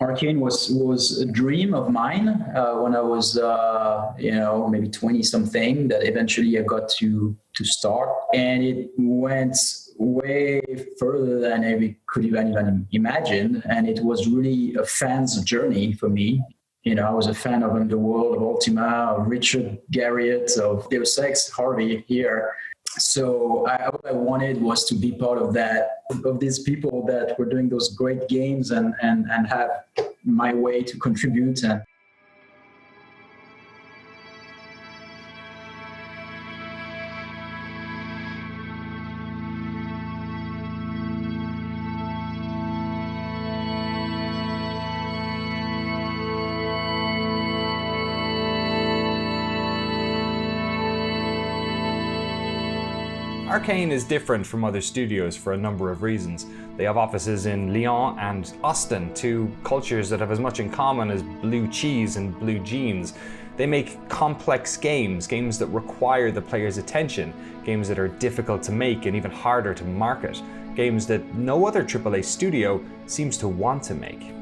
Arkane was a dream of mine when I was maybe 20 something, that eventually I got to start, and it went way further than I could even imagine, and it was really a fan's journey for me. I was a fan of Underworld, of Ultima, of Richard Garriott, of Deus Ex, Harvey here. So all I wanted was to be part of that, of these people that were doing those great games, and have my way to contribute. And Arkane is different from other studios for a number of reasons. They have offices in Lyon and Austin, two cultures that have as much in common as blue cheese and blue jeans. They make complex games that require the player's attention, games that are difficult to make and even harder to market, games that no other AAA studio seems to want to make.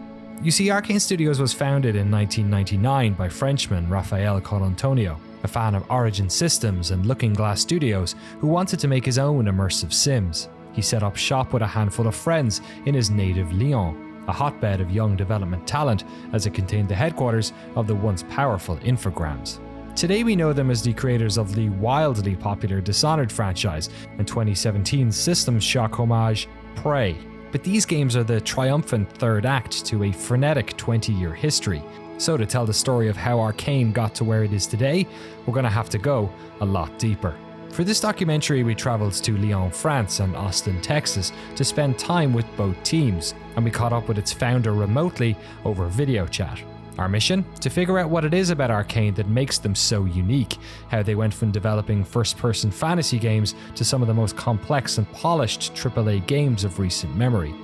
You see, Arkane Studios was founded in 1999 by Frenchman Raphael Colantonio, a fan of Origin Systems and Looking Glass Studios, who wanted to make his own immersive sims. He set up shop with a handful of friends in his native Lyon, a hotbed of young development talent, as it contained the headquarters of the once powerful Infogrames. Today we know them as the creators of the wildly popular Dishonored franchise and 2017's System Shock homage Prey. But these games are the triumphant third act to a frenetic 20-year history. So to tell the story of how Arkane got to where it is today, we're going to have to go a lot deeper. For this documentary, we travelled to Lyon, France and Austin, Texas to spend time with both teams, and we caught up with its founder remotely over video chat. Our mission? To figure out what it is about Arkane that makes them so unique, how they went from developing first-person fantasy games to some of the most complex and polished AAA games of recent memory.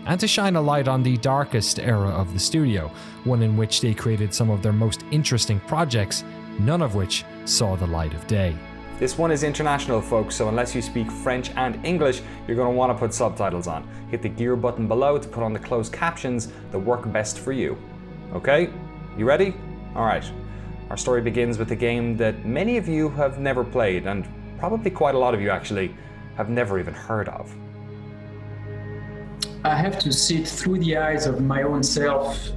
And to shine a light on the darkest era of the studio, one in which they created some of their most interesting projects, none of which saw the light of day. This one is international, folks, so unless you speak French and English, you're going to want to put subtitles on. Hit the gear button below to put on the closed captions that work best for you. Okay? You ready? Alright. Our story begins with a game that many of you have never played, and probably quite a lot of you actually have never even heard of. I have to see it through the eyes of my own self,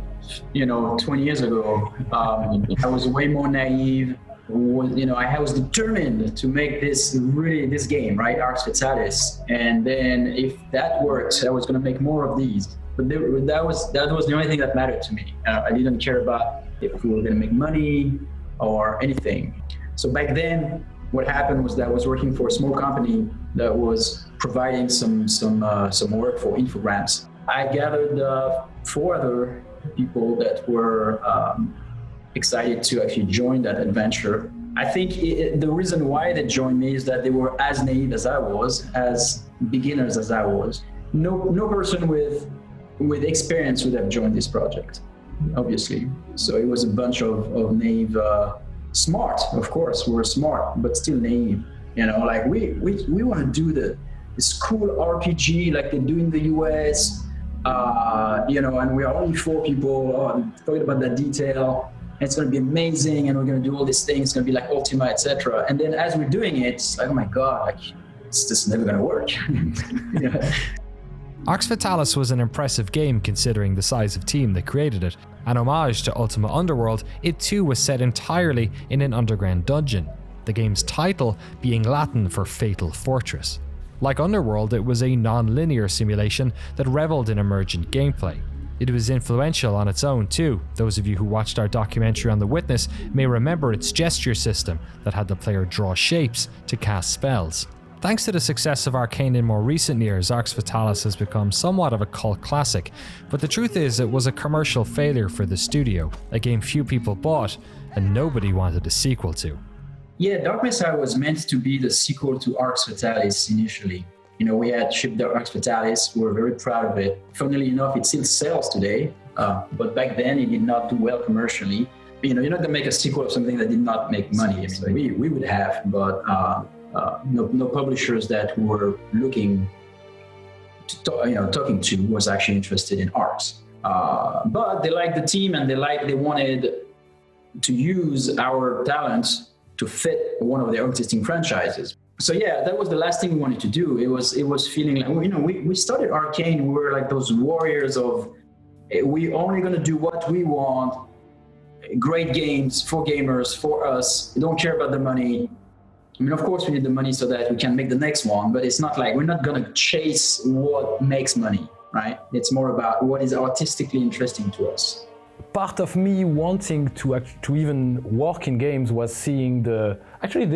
20 years ago. I was way more naive. I was determined to make this game, right? Arx Fatalis. And then if that worked, I was going to make more of these. But that was the only thing that mattered to me. I didn't care about if we were going to make money or anything. So back then, what happened was that I was working for a small company that was providing some work for Infogrames. I gathered 4 other people that were excited to actually join that adventure. I think the reason why they joined me is that they were as naive as I was, as beginners as I was. No person with experience would have joined this project, obviously. So it was a bunch of naive, smart, of course, we're smart, but still naive. We want to do this cool RPG like they do in the US, and we are only 4 people, forget about that detail. It's going to be amazing, and we're going to do all these things. It's going to be like Ultima, etc. And then as we're doing it, it's like, oh my God, it's just never going to work. Arx Fatalis was an impressive game considering the size of team that created it. An homage to Ultima Underworld, it too was set entirely in an underground dungeon, the game's title being Latin for Fatal Fortress. Like Underworld, it was a non-linear simulation that reveled in emergent gameplay. It was influential on its own too. Those of you who watched our documentary on The Witness may remember its gesture system that had the player draw shapes to cast spells. Thanks to the success of Arkane in more recent years, Arx Fatalis has become somewhat of a cult classic, but the truth is it was a commercial failure for the studio, a game few people bought and nobody wanted a sequel to. Yeah, Dark Messiah was meant to be the sequel to Arx Fatalis initially. We had shipped the Arx Fatalis, we were very proud of it. Funnily enough, it still sells today, but back then it did not do well commercially. You're not going to make a sequel of something that did not make money. I mean, we would have, but no publishers that were looking to talking to was actually interested in Arx. But they liked the team and they wanted to use our talents to fit one of their existing franchises. So yeah, that was the last thing we wanted to do. It was feeling like, you know, we started Arkane. We were like those warriors of, we only gonna do what we want. Great games for gamers, for us. We don't care about the money. I mean, of course, we need the money so that we can make the next one, but it's not like we're not gonna chase what makes money, right? It's more about what is artistically interesting to us. Part of me wanting to even work in games was seeing in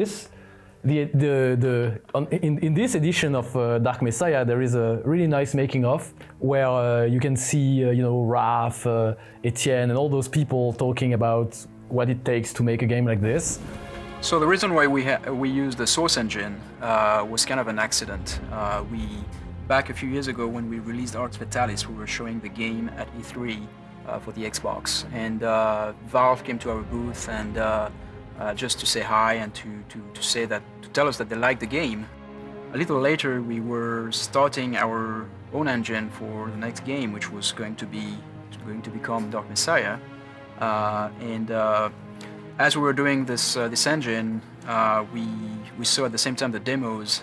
this edition of Dark Messiah, there is a really nice making of where you can see Raph, Etienne, and all those people talking about what it takes to make a game like this. So the reason why we used the Source engine was kind of an accident. Back a few years ago when we released Arx Fatalis, we were showing the game at E3 for the Xbox, and Valve came to our booth and just to say hi and to tell us that they liked the game. A little later, we were starting our own engine for the next game, which was going to become Dark Messiah, and as we were doing this engine, we saw at the same time the demos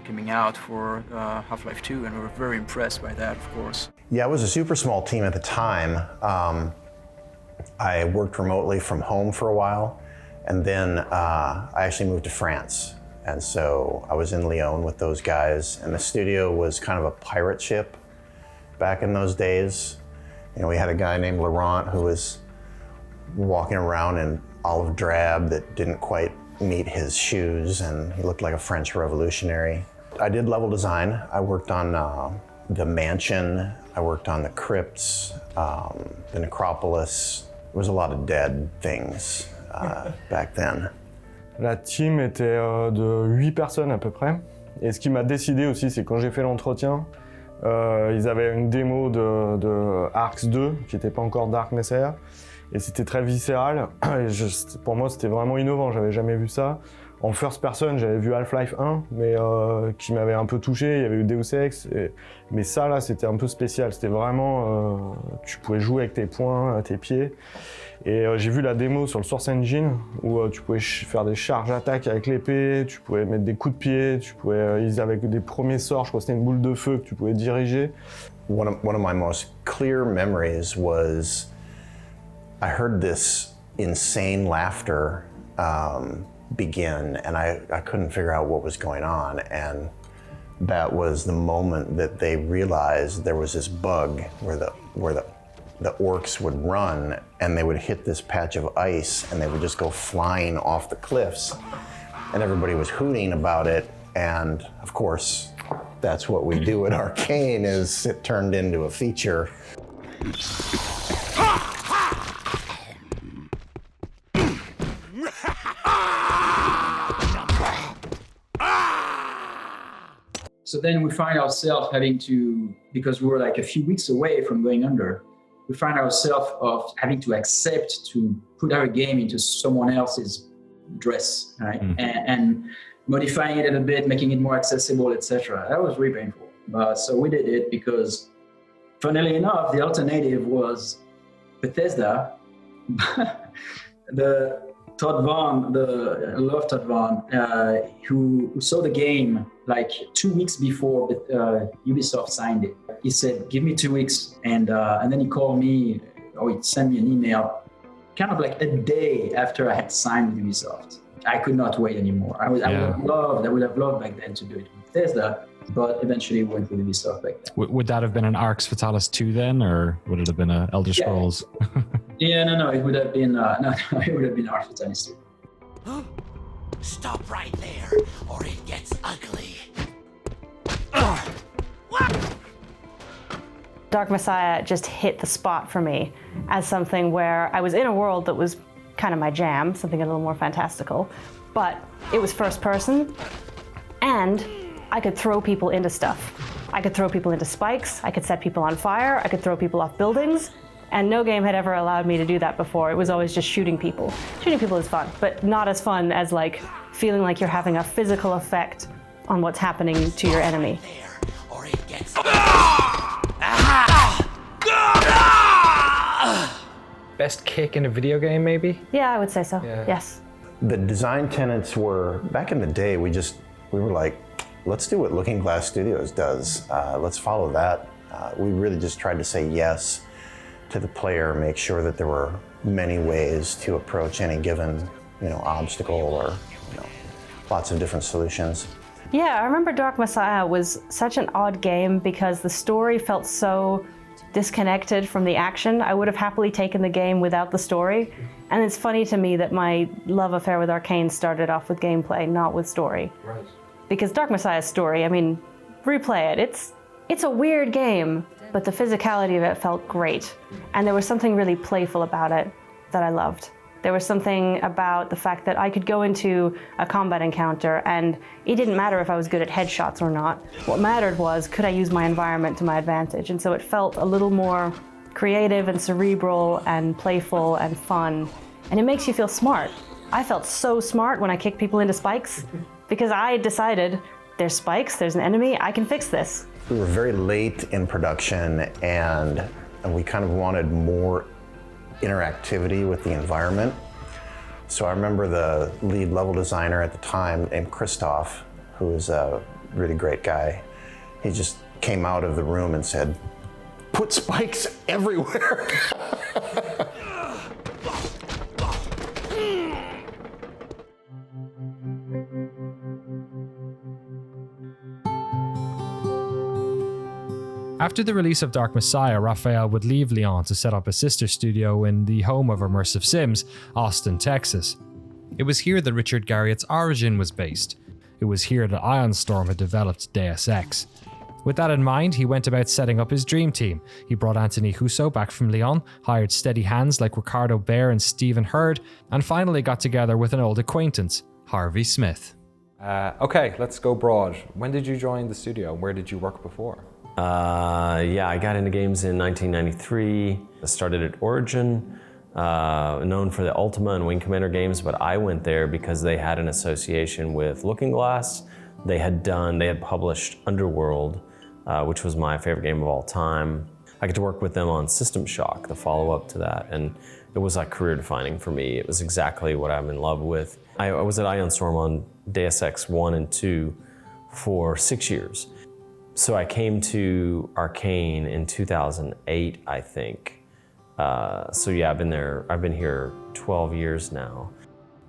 coming out for Half-Life 2, and we were very impressed by that, of course. Yeah, it was a super small team at the time. I worked remotely from home for a while, and then I actually moved to France. And so I was in Lyon with those guys, and the studio was kind of a pirate ship back in those days. You know, we had a guy named Laurent who was walking around in olive drab that didn't quite meet his shoes, and he looked like a French revolutionary. I did level design. I worked on the mansion. I worked on the crypts, the necropolis. There was a lot of dead things back then. La team était de 8 personnes à peu près. Et ce qui m'a décidé aussi, c'est quand j'ai fait l'entretien, ils avaient une démo de Arx 2, qui n'était pas encore Dark Messiah. Et c'était très viscéral. Et pour moi, c'était vraiment innovant. J'avais jamais vu ça. En first person, j'avais vu Half-Life 1, mais qui m'avait un peu touché. Il y avait eu Deus Ex. Mais ça, là, c'était un peu spécial. C'était vraiment... tu pouvais jouer avec tes poings, tes pieds. Et j'ai vu la démo sur le Source Engine, où tu pouvais faire des charges attaques avec l'épée, tu pouvais mettre des coups de pied, ils avaient des premiers sorts, je crois que c'était une boule de feu que tu pouvais diriger. One of my most clear memories was I heard this insane laughter begin, and I couldn't figure out what was going on, and that was the moment that they realized there was this bug where the orcs would run and they would hit this patch of ice and they would just go flying off the cliffs, and everybody was hooting about it. And of course, that's what we do at Arkane, is it turned into a feature. So then we find ourselves having to, because we were like a few weeks away from going under, we find ourselves of having to accept to put our game into someone else's dress, right? And modifying it a bit, making it more accessible, etc. That was really painful. So we did it because, funnily enough, the alternative was Bethesda. the Todd Vaughn, I love Todd Vaughn, who saw the game like 2 weeks before Ubisoft signed it. He said, give me 2 weeks. And then he called me, or he sent me an email, kind of like a day after I had signed with Ubisoft. I could not wait anymore. I would have loved back then to do it with Bethesda, but eventually went with Ubisoft back then. Would that have been an Arx Fatalis 2 then, or would it have been a Elder Scrolls? Yeah, no, it would have been it would have been Arx Fatalis 2. Stop right there, or it gets ugly. Dark Messiah just hit the spot for me as something where I was in a world that was kind of my jam, something a little more fantastical, but it was first person, and I could throw people into stuff. I could throw people into spikes, I could set people on fire, I could throw people off buildings, and no game had ever allowed me to do that before. It was always just shooting people. Shooting people is fun, but not as fun as like feeling like you're having a physical effect on what's happening to your enemy. Or it gets... best kick in a video game, maybe? Yeah, I would say so. Yeah. Yes. The design tenets were, back in the day, we were like, let's do what Looking Glass Studios does. Let's follow that. We really just tried to say yes to the player, make sure that there were many ways to approach any given, obstacle or, lots of different solutions. Yeah, I remember Dark Messiah was such an odd game because the story felt so disconnected from the action. I would have happily taken the game without the story. And it's funny to me that my love affair with Arkane started off with gameplay, not with story. Right. Because Dark Messiah's story, replay it. It's a weird game, but the physicality of it felt great. And there was something really playful about it that I loved. There was something about the fact that I could go into a combat encounter and it didn't matter if I was good at headshots or not. What mattered was, could I use my environment to my advantage? And so it felt a little more creative and cerebral and playful and fun. And it makes you feel smart. I felt so smart when I kicked people into spikes because I decided there's spikes, there's an enemy, I can fix this. We were very late in production and we kind of wanted more interactivity with the environment. So I remember the lead level designer at the time named Christoph, who was a really great guy. He just came out of the room and said, "Put spikes everywhere." After the release of Dark Messiah, Raphael would leave Lyon to set up a sister studio in the home of immersive sims, Austin, Texas. It was here that Richard Garriott's origin was based. It was here that Ironstorm had developed Deus Ex. With that in mind, he went about setting up his dream team. He brought Anthony Husso back from Lyon, hired steady hands like Ricardo Baer and Stephen Hurd, and finally got together with an old acquaintance, Harvey Smith. Okay, let's go broad. When did you join the studio? Where did you work before? I got into games in 1993. I started at Origin, known for the Ultima and Wing Commander games, but I went there because they had an association with Looking Glass. They had published Underworld, which was my favorite game of all time. I got to work with them on System Shock, the follow-up to that, and it was like career defining for me. It was exactly what I'm in love with. I was at Ironstorm on Deus Ex 1 and 2 for 6 years. So I came to Arkane in 2008, I think. So yeah, I've been here 12 years now.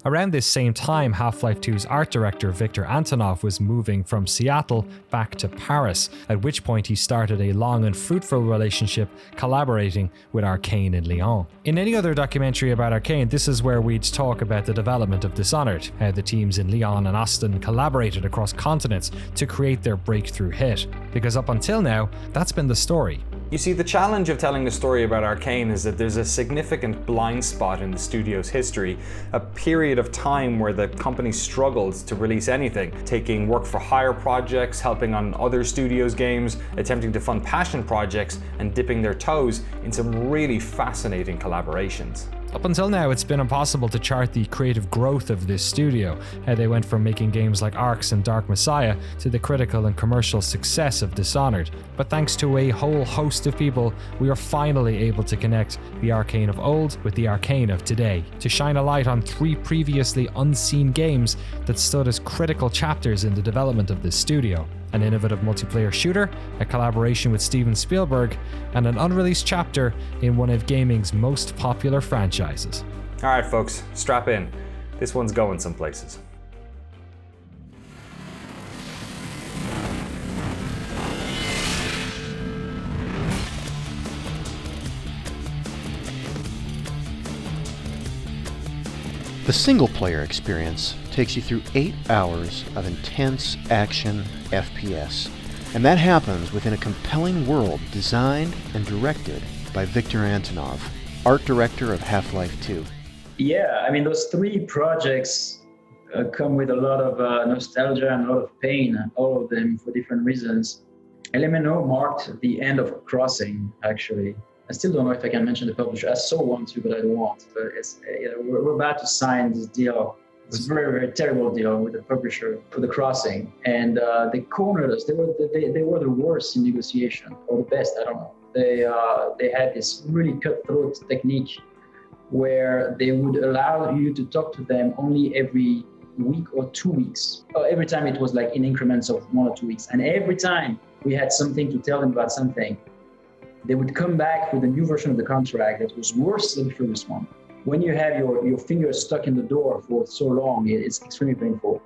Around this same time, Half-Life 2's art director Viktor Antonov was moving from Seattle back to Paris, at which point he started a long and fruitful relationship collaborating with Arkane in Lyon. In any other documentary about Arkane, this is where we'd talk about the development of Dishonored, how the teams in Lyon and Austin collaborated across continents to create their breakthrough hit. Because up until now, that's been the story. You see, the challenge of telling the story about Arkane is that there's a significant blind spot in the studio's history, a period of time where the company struggled to release anything, taking work-for-hire projects, helping on other studios' games, attempting to fund passion projects, and dipping their toes in some really fascinating collaborations. Up until now, it's been impossible to chart the creative growth of this studio, how they went from making games like Arx and Dark Messiah to the critical and commercial success of Dishonored. But thanks to a whole host of people, we are finally able to connect the Arkane of old with the Arkane of today, to shine a light on 3 previously unseen games that stood as critical chapters in the development of this studio. An innovative multiplayer shooter, a collaboration with Steven Spielberg, and an unreleased chapter in one of gaming's most popular franchises. All right, folks, strap in. This one's going some places. The single-player experience takes you through 8 hours of intense action FPS, and that happens within a compelling world designed and directed by Viktor Antonov, art director of Half-Life 2. Yeah, I mean, those 3 projects come with a lot of nostalgia and a lot of pain, all of them for different reasons. LMNO marked the end of Crossing, actually. I still don't know if I can mention the publisher. I so want to, but I don't want. But it's, we're about to sign this deal. It's a very, very terrible deal with the publisher for The Crossing. And they cornered us. They were the worst in negotiation, or the best, I don't know. They had this really cutthroat technique where they would allow you to talk to them only every week or 2 weeks. Every time it was like in increments of 1 or 2 weeks. And every time we had something to tell them about something, they would come back with a new version of the contract that was worse than the previous one. When you have your fingers stuck in the door for so long, it's extremely painful.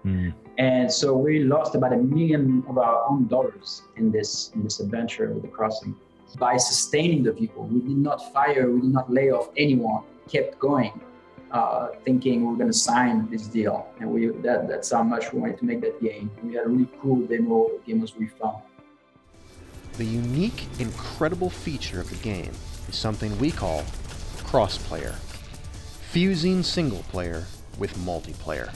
And so we lost about $1 million of our own dollars in this adventure with the crossing. By sustaining the people, we did not fire, we did not lay off anyone, kept going, thinking we were going to sign this deal. And that's how much we wanted to make that game. We had a really cool demo, the game was really fun. The unique, incredible feature of the game is something we call crossplayer, fusing single player with multiplayer.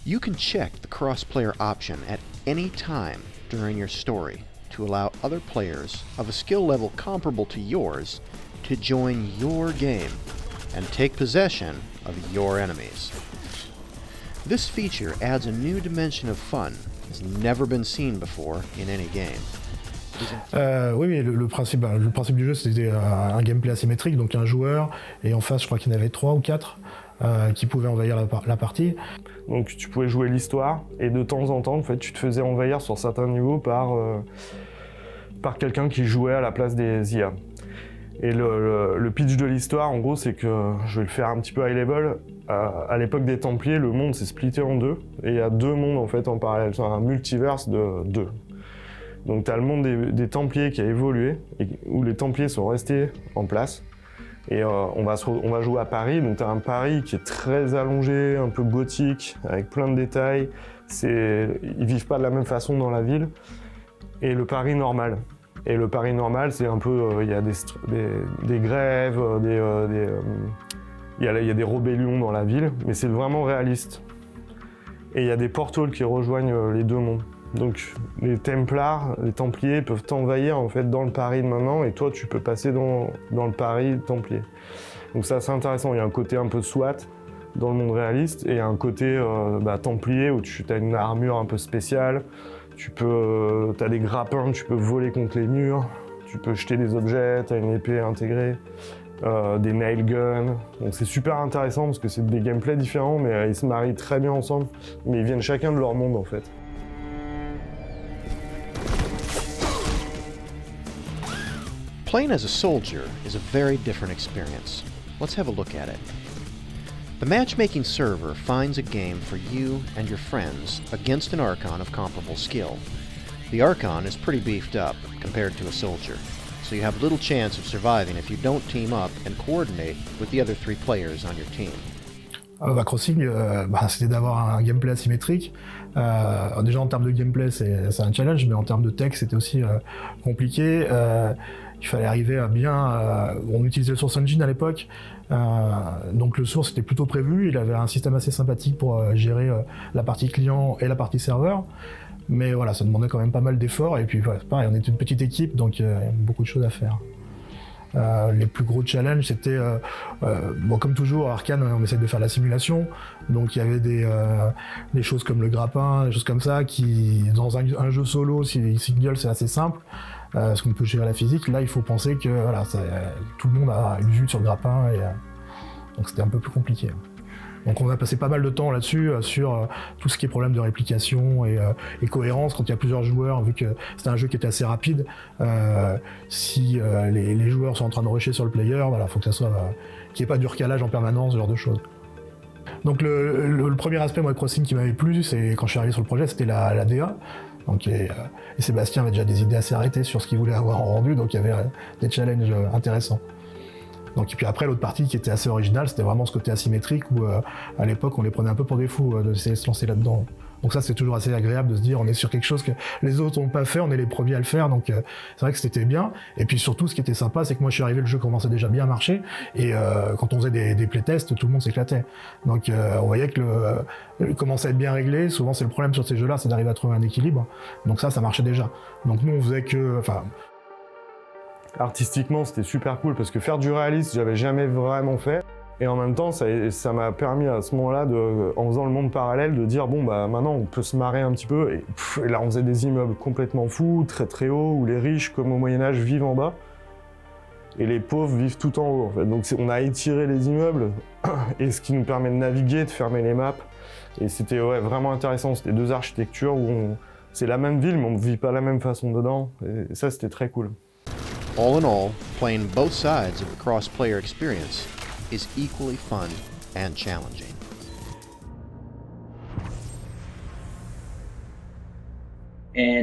You can check the crossplayer option at any time during your story to allow other players of a skill level comparable to yours to join your game and take possession of your enemies. This feature adds a new dimension of fun that's never been seen before in any game. Oui, mais le principe du jeu, c'était un gameplay asymétrique, donc un joueur, et en face, je crois qu'il y en avait 3 ou 4 qui pouvaient envahir la partie. Donc tu pouvais jouer l'histoire, et de temps en temps, en fait, tu te faisais envahir sur certains niveaux par quelqu'un qui jouait à la place des IA. Et le pitch de l'histoire, en gros, c'est que, je vais le faire un petit peu high level, à l'époque des Templiers, le monde s'est splitté en deux, et il y a 2 mondes en fait en parallèle, c'est un multiverse de 2. Donc tu as le monde des Templiers qui a évolué, où les Templiers sont restés en place. Et on va jouer à Paris, donc tu as un Paris qui est très allongé, un peu gothique, avec plein de détails. Ils vivent pas de la même façon dans la ville. Et le Paris normal. Et le Paris normal, c'est un peu... Il y a des grèves, il y a des rébellions dans la ville, mais c'est vraiment réaliste. Et il y a des portals qui rejoignent les 2 mondes. Donc les Templars, les Templiers peuvent t'envahir en fait dans le Paris de maintenant, et toi tu peux passer dans le Paris Templier. Donc ça c'est intéressant, il y a un côté un peu SWAT dans le monde réaliste, et un côté Templier où tu as une armure un peu spéciale, tu as des grappins, tu peux voler contre les murs, tu peux jeter des objets, tu as une épée intégrée, des nail guns. Donc c'est super intéressant parce que c'est des gameplays différents, mais ils se marient très bien ensemble, mais ils viennent chacun de leur monde en fait. Playing as a soldier is a very different experience. Let's have a look at it. The matchmaking server finds a game for you and your friends against an Archon of comparable skill. The Archon is pretty beefed up compared to a soldier, so you have little chance of surviving if you don't team up and coordinate with the other 3 players on your team. Crossing, c'était d'avoir un gameplay asymétrique. Déjà en termes de gameplay, c'est un challenge, mais en termes de tech, c'était aussi compliqué. Il fallait arriver à bien... on utilisait le Source Engine à l'époque, donc le Source était plutôt prévu, il avait un système assez sympathique pour gérer la partie client et la partie serveur, mais voilà, ça demandait quand même pas mal d'efforts, et puis voilà, pareil, on était une petite équipe, donc il y a beaucoup de choses à faire. Les plus gros challenges, c'était, comme toujours, à Arkane, on essaie de faire la simulation, donc il y avait des choses comme le grappin, des choses comme ça, qui, dans un jeu solo, single, c'est assez simple, parce qu'on peut gérer la physique. Là, il faut penser que voilà, tout le monde a une vue sur le grappin, et donc c'était un peu plus compliqué. Donc on a passé pas mal de temps là-dessus, sur tout ce qui est problème de réplication et cohérence quand il y a plusieurs joueurs, vu que c'était un jeu qui était assez rapide. Si les joueurs sont en train de rusher sur le player, voilà, faut que ça soit qu'il n'y ait pas du recalage en permanence, ce genre de choses. Donc le premier aspect moi, de Crossing qui m'avait plu, c'est quand je suis arrivé sur le projet, c'était la DA. Donc, et Sébastien avait déjà des idées assez arrêtées sur ce qu'il voulait avoir en rendu, donc il y avait des challenges intéressants. Donc, et puis après, l'autre partie qui était assez originale, c'était vraiment ce côté asymétrique où à l'époque on les prenait un peu pour des fous de se lancer là-dedans. Donc ça c'est toujours assez agréable de se dire on est sur quelque chose que les autres n'ont pas fait, on est les premiers à le faire, donc c'est vrai que c'était bien. Et puis surtout ce qui était sympa, c'est que moi je suis arrivé, le jeu commençait déjà bien à marcher, et quand on faisait des playtests, tout le monde s'éclatait. Donc on voyait que le commençait à être bien réglé. Souvent c'est le problème sur ces jeux-là, c'est d'arriver à trouver un équilibre. Donc ça marchait déjà. Donc nous on faisait que... Artistiquement c'était super cool parce que faire du réaliste j'avais jamais vraiment fait. Et en même temps, ça m'a permis à ce moment-là, en faisant le monde parallèle, de dire bon bah maintenant on peut se marrer un petit peu. Et là on faisait des immeubles complètement fous, très très hauts, où les riches, comme au Moyen-Âge, vivent en bas. et les pauvres vivent tout en haut en fait. Donc on a étiré les immeubles et ce qui nous permet de naviguer, de fermer les maps. Et c'était vraiment intéressant, c'était deux architectures où c'est la même ville mais on ne vit pas la même façon dedans. Et ça c'était très cool. All in all, playing both sides of the cross-player experience is equally fun and challenging.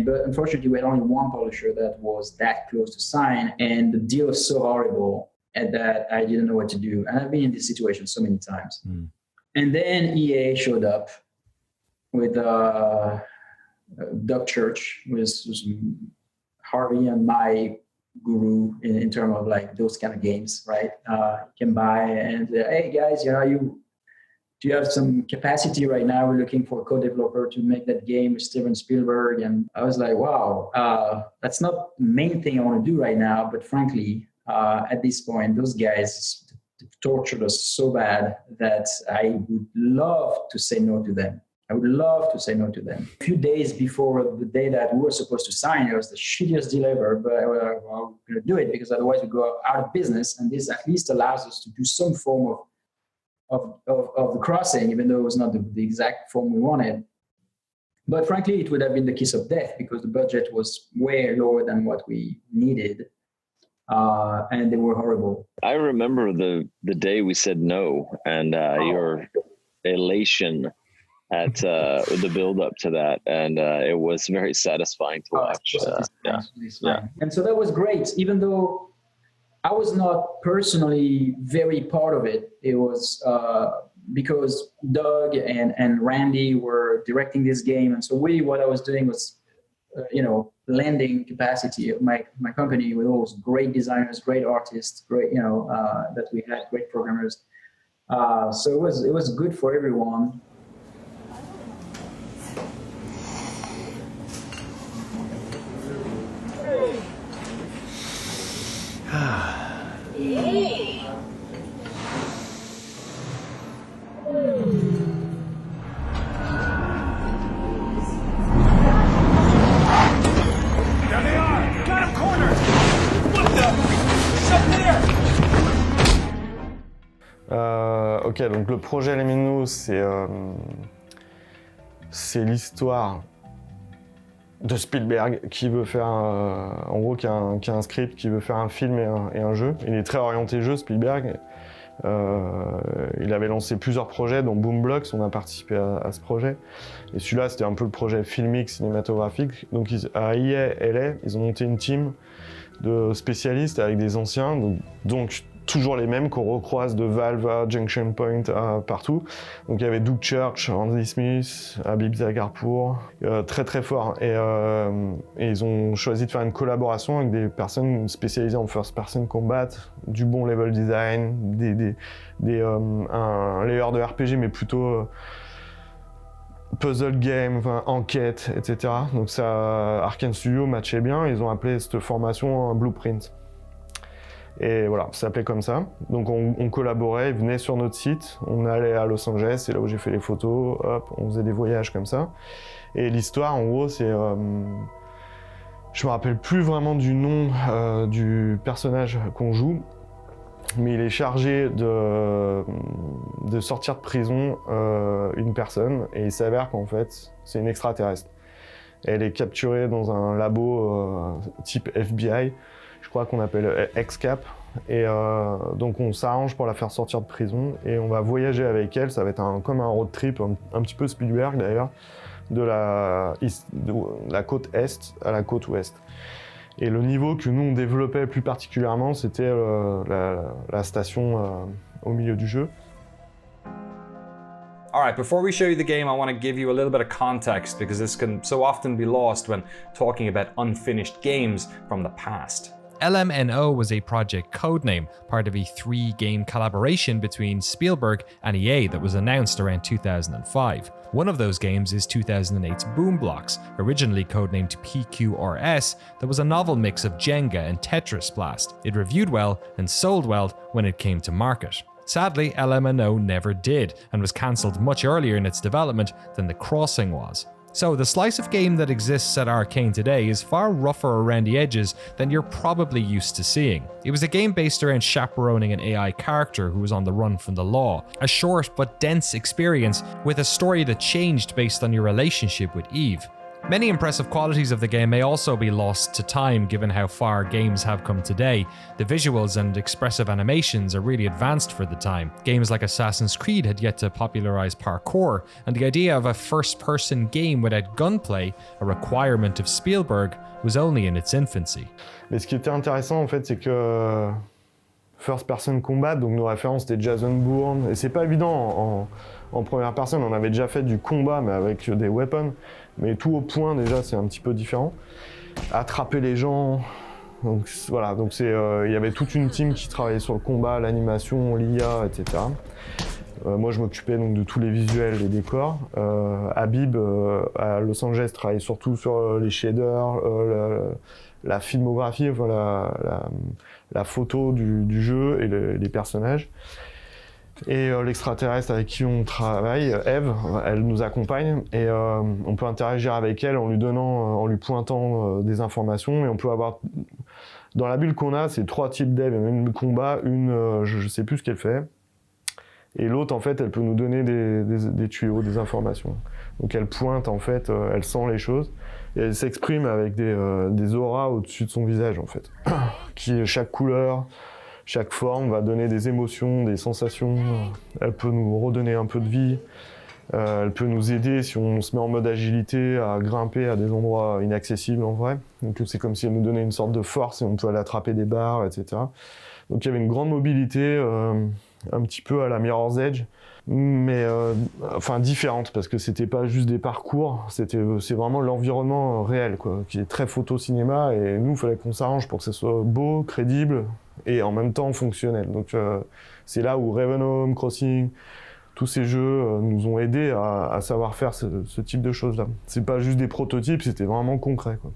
But unfortunately, we had only one publisher that was that close to sign, and the deal was so horrible at that I didn't know what to do. And I've been in this situation so many times. And then EA showed up with Doug Church, was Harvey and my guru in terms of like those kind of games, right? Came by and hey guys, do you have some capacity right now? We're looking for a co-developer to make that game with Steven Spielberg. And I was like, wow, that's not the main thing I want to do right now. But frankly, at this point, those guys tortured us so bad that I would love to say no to them. I would love to say no to them. A few days before the day that we were supposed to sign, it was the shittiest deal ever, but we're going to do it because otherwise we go out of business. And this at least allows us to do some form of the crossing, even though it was not the exact form we wanted. But frankly, it would have been the kiss of death because the budget was way lower than what we needed. And they were horrible. I remember the day we said no, and your elation at the build up to that, and it was very satisfying to watch. Yeah. And so that was great, even though I was not personally very part of it. It was because Doug and Randy were directing this game, and so really what I was doing was, lending capacity of my company with all those great designers, great artists, great that we had, great programmers. So it was good for everyone. Ok, donc le projet LMNO, c'est l'histoire de Spielberg qui veut faire qui a un script, qui veut faire un film et un jeu. Il est très orienté jeu, Spielberg. Il avait lancé plusieurs projets, dont Boomblocks, on a participé à ce projet. Et celui-là, c'était un peu le projet filmique, cinématographique. Donc à EA LA, ils ont monté une team de spécialistes avec des anciens, donc toujours les mêmes qu'on recroise de Valve à Junction Point à partout. Donc il y avait Doug Church, Andy Smith, Habib Zagarpour, très très fort. Et ils ont choisi de faire une collaboration avec des personnes spécialisées en first person combat, du bon level design, un layer de RPG mais plutôt puzzle game, enfin, enquête, etc. Donc ça, Arkane Studio matchait bien, ils ont appelé cette formation un Blueprint. Et voilà, ça s'appelait comme ça. Donc on collaborait, ils venaient sur notre site, on allait à Los Angeles, c'est là où j'ai fait les photos, hop, on faisait des voyages comme ça. Et l'histoire, en gros, c'est... je me rappelle plus vraiment du nom du personnage qu'on joue, mais il est chargé de sortir de prison une personne, et il s'avère qu'en fait, c'est une extraterrestre. Elle est capturée dans un labo type FBI, je crois qu'on appelle X-Cap, et donc on s'arrange pour la faire sortir de prison, et on va voyager avec elle, ça va être comme un road trip, un petit peu Spielberg d'ailleurs, de la côte Est à la côte Ouest. Et le niveau que nous on développait plus particulièrement, c'était la station au milieu du jeu. All right, before we show you the game, I want to give you a little bit of context because this can so often be lost when talking about unfinished games from the past. LMNO was a project codename, part of a 3-game collaboration between Spielberg and EA that was announced around 2005. One of those games is 2008's Boomblocks, originally codenamed PQRS, that was a novel mix of Jenga and Tetris Blast. It reviewed well and sold well when it came to market. Sadly, LMNO never did, and was cancelled much earlier in its development than The Crossing was. So, the slice of game that exists at Arkane today is far rougher around the edges than you're probably used to seeing. It was a game based around chaperoning an AI character who was on the run from the law, a short but dense experience with a story that changed based on your relationship with Eve. Many impressive qualities of the game may also be lost to time given how far games have come today. The visuals and expressive animations are really advanced for the time. Games like Assassin's Creed had yet to popularize parkour, and the idea of a first-person game without gunplay, a requirement of Spielberg, was only in its infancy. Mais ce qui était intéressant en fait, c'est que First Person Combat, donc nos références c'était Jason Bourne, et c'est pas évident en première personne, on avait déjà fait du combat mais avec des weapons, mais tout au point déjà c'est un petit peu différent. Attraper les gens, donc voilà, donc il y avait toute une team qui travaillait sur le combat, l'animation, l'IA, etc. Moi je m'occupais donc de tous les visuels, les décors. Habib à Los Angeles travaillait surtout sur les shaders, la filmographie, enfin, la photo du jeu et les personnages. Et l'extraterrestre avec qui on travaille, Eve, elle nous accompagne et on peut interagir avec elle en lui pointant des informations, et on peut avoir dans la bulle qu'on a, c'est 3 types d'Eve, une combat, une je sais plus ce qu'elle fait, et l'autre en fait elle peut nous donner des tuyaux, des informations. Donc elle pointe en fait, elle sent les choses et elle s'exprime avec des auras au-dessus de son visage en fait, qui chaque couleur, chaque forme va donner des émotions, des sensations. Elle peut nous redonner un peu de vie. Elle peut nous aider si on se met en mode agilité à grimper à des endroits inaccessibles en vrai. Donc c'est comme si elle nous donnait une sorte de force et on peut aller attraper des barres, etc. Donc il y avait une grande mobilité, un petit peu à la Mirror's Edge, mais enfin différente parce que c'était pas juste des parcours, c'est vraiment l'environnement réel quoi, qui est très photo-cinéma, et nous il fallait qu'on s'arrange pour que ce soit beau, crédible et en même temps fonctionnel. Donc c'est là où Ravenholm, Crossing, tous ces jeux nous ont aidés à savoir faire ce type de choses là. C'est pas juste des prototypes, c'était vraiment concret quoi.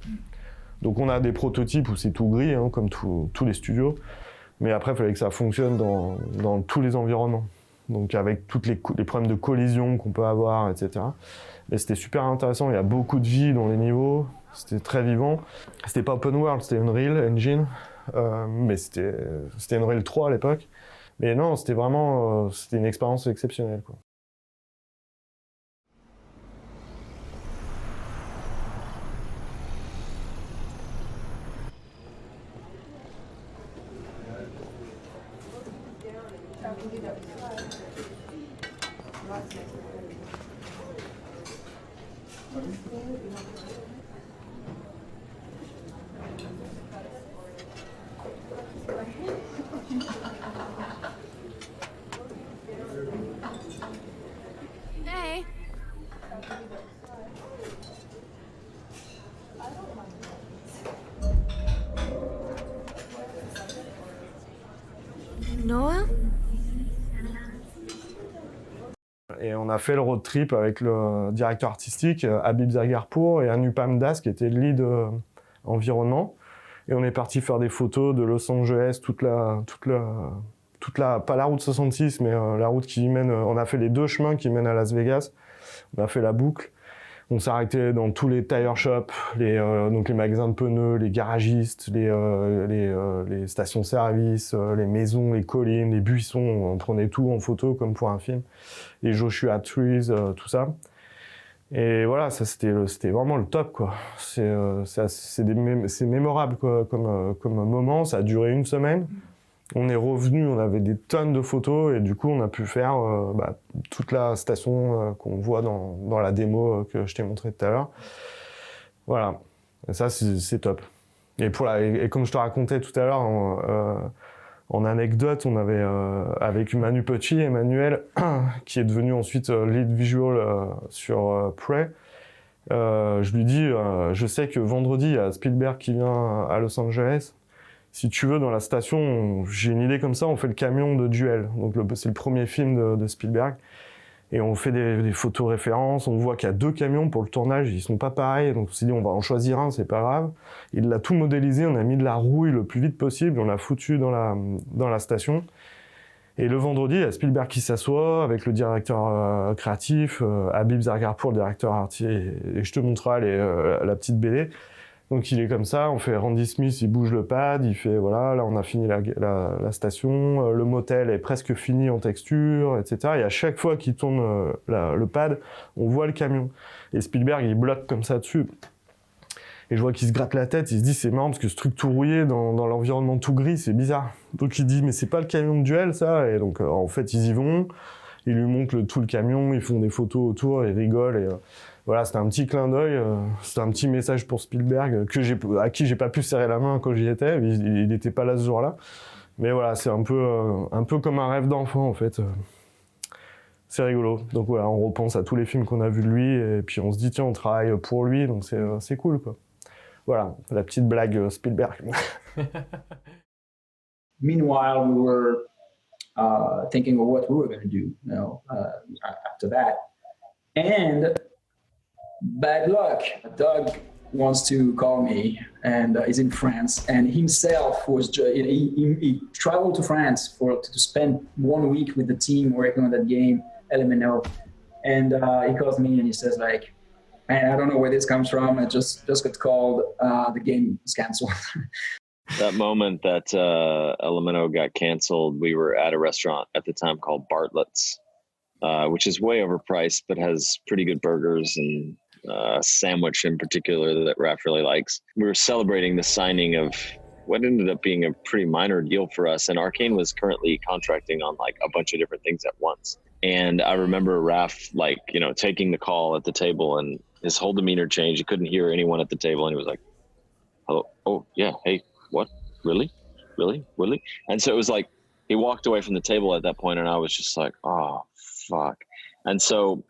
Donc on a des prototypes où c'est tout gris hein, comme tous les studios, mais après il fallait que ça fonctionne dans tous les environnements. Donc avec tous les problèmes de collision qu'on peut avoir, etc. Mais c'était super intéressant, il y a beaucoup de vie dans les niveaux, c'était très vivant. C'était pas open world, c'était Unreal Engine, mais c'était Unreal 3 à l'époque. Mais non, c'était vraiment c'était une expérience exceptionnelle quoi. Hey. Noah? Et on a fait le road trip avec le directeur artistique Habib Zagarpour et Anupam Das qui était le lead environnement. Et on est parti faire des photos de Los Angeles, toute la pas la route 66, mais la route qui mène. On a fait les 2 chemins qui mènent à Las Vegas. On a fait la boucle. On s'est arrêté dans tous les tire shops, donc les magasins de pneus, les garagistes, les stations-service, les maisons, les collines, les buissons. On prenait tout en photo comme pour un film. Les Joshua Trees, tout ça. Et voilà, ça c'était vraiment le top quoi. C'est mémorable quoi, comme moment. Ça a duré 1 semaine. On est revenu, on avait des tonnes de photos et du coup on a pu faire toute la station qu'on voit dans la démo que je t'ai montré tout à l'heure. Voilà, et ça c'est top. Et comme je te racontais tout à l'heure en anecdote, on avait avec Manu Petit, Emmanuel, qui est devenu ensuite lead visual sur Prey. Je lui dis, je sais que vendredi il y a Spielberg qui vient à Los Angeles. Si tu veux, dans la station, j'ai une idée comme ça, on fait le camion de Duel. Donc c'est le premier film de Spielberg. Et on fait des photos références, on voit qu'il y a 2 camions pour le tournage, ils sont pas pareils. Donc on s'est dit, on va en choisir un, c'est pas grave. Il l'a tout modélisé, on a mis de la rouille le plus vite possible, on l'a foutu dans la station. Et le vendredi, il y a Spielberg qui s'assoit avec le directeur créatif, Habib Zargarpour, le directeur artistique, et je te montrerai la petite BD. Donc il est comme ça, on fait Randy Smith, il bouge le pad, il fait voilà, là on a fini la station, le motel est presque fini en texture, etc. Et à chaque fois qu'il tourne le pad, on voit le camion. Et Spielberg, il bloque comme ça dessus. Et je vois qu'il se gratte la tête, il se dit c'est marrant parce que ce truc tout rouillé dans l'environnement tout gris, c'est bizarre. Donc il dit mais c'est pas le camion de duel ça. Et donc en fait ils y vont, ils lui montrent tout le camion, ils font des photos autour, ils rigolent. Et voilà, c'était un petit clin d'œil, c'était un petit message pour Spielberg à qui j'ai pas pu serrer la main quand j'y étais, il n'était pas là ce jour-là. Mais voilà, c'est un peu comme un rêve d'enfant en fait. C'est rigolo. Donc voilà, on repense à tous les films qu'on a vus de lui et puis on se dit tiens on travaille pour lui, donc c'est cool quoi. Voilà, la petite blague Spielberg. Meanwhile, we were thinking of what we were going to do, after that. And bad luck. Doug wants to call me, and he's in France. And himself he traveled to France to spend 1 week with the team working on that game, LMNO. And he calls me and he says like, man, I don't know where this comes from. I just got called. The game is canceled. That moment that LMNO got canceled, we were at a restaurant at the time called Bartlett's, which is way overpriced, but has pretty good burgers and a sandwich in particular that Raph really likes. We were celebrating the signing of what ended up being a pretty minor deal for us. And Arkane was currently contracting on like a bunch of different things at once. And I remember Raph, like, taking the call at the table and his whole demeanor changed. He couldn't hear anyone at the table. And he was like, hello, oh yeah, hey, what? Really? And so it was like, he walked away from the table at that point and I was just like, oh, fuck. And so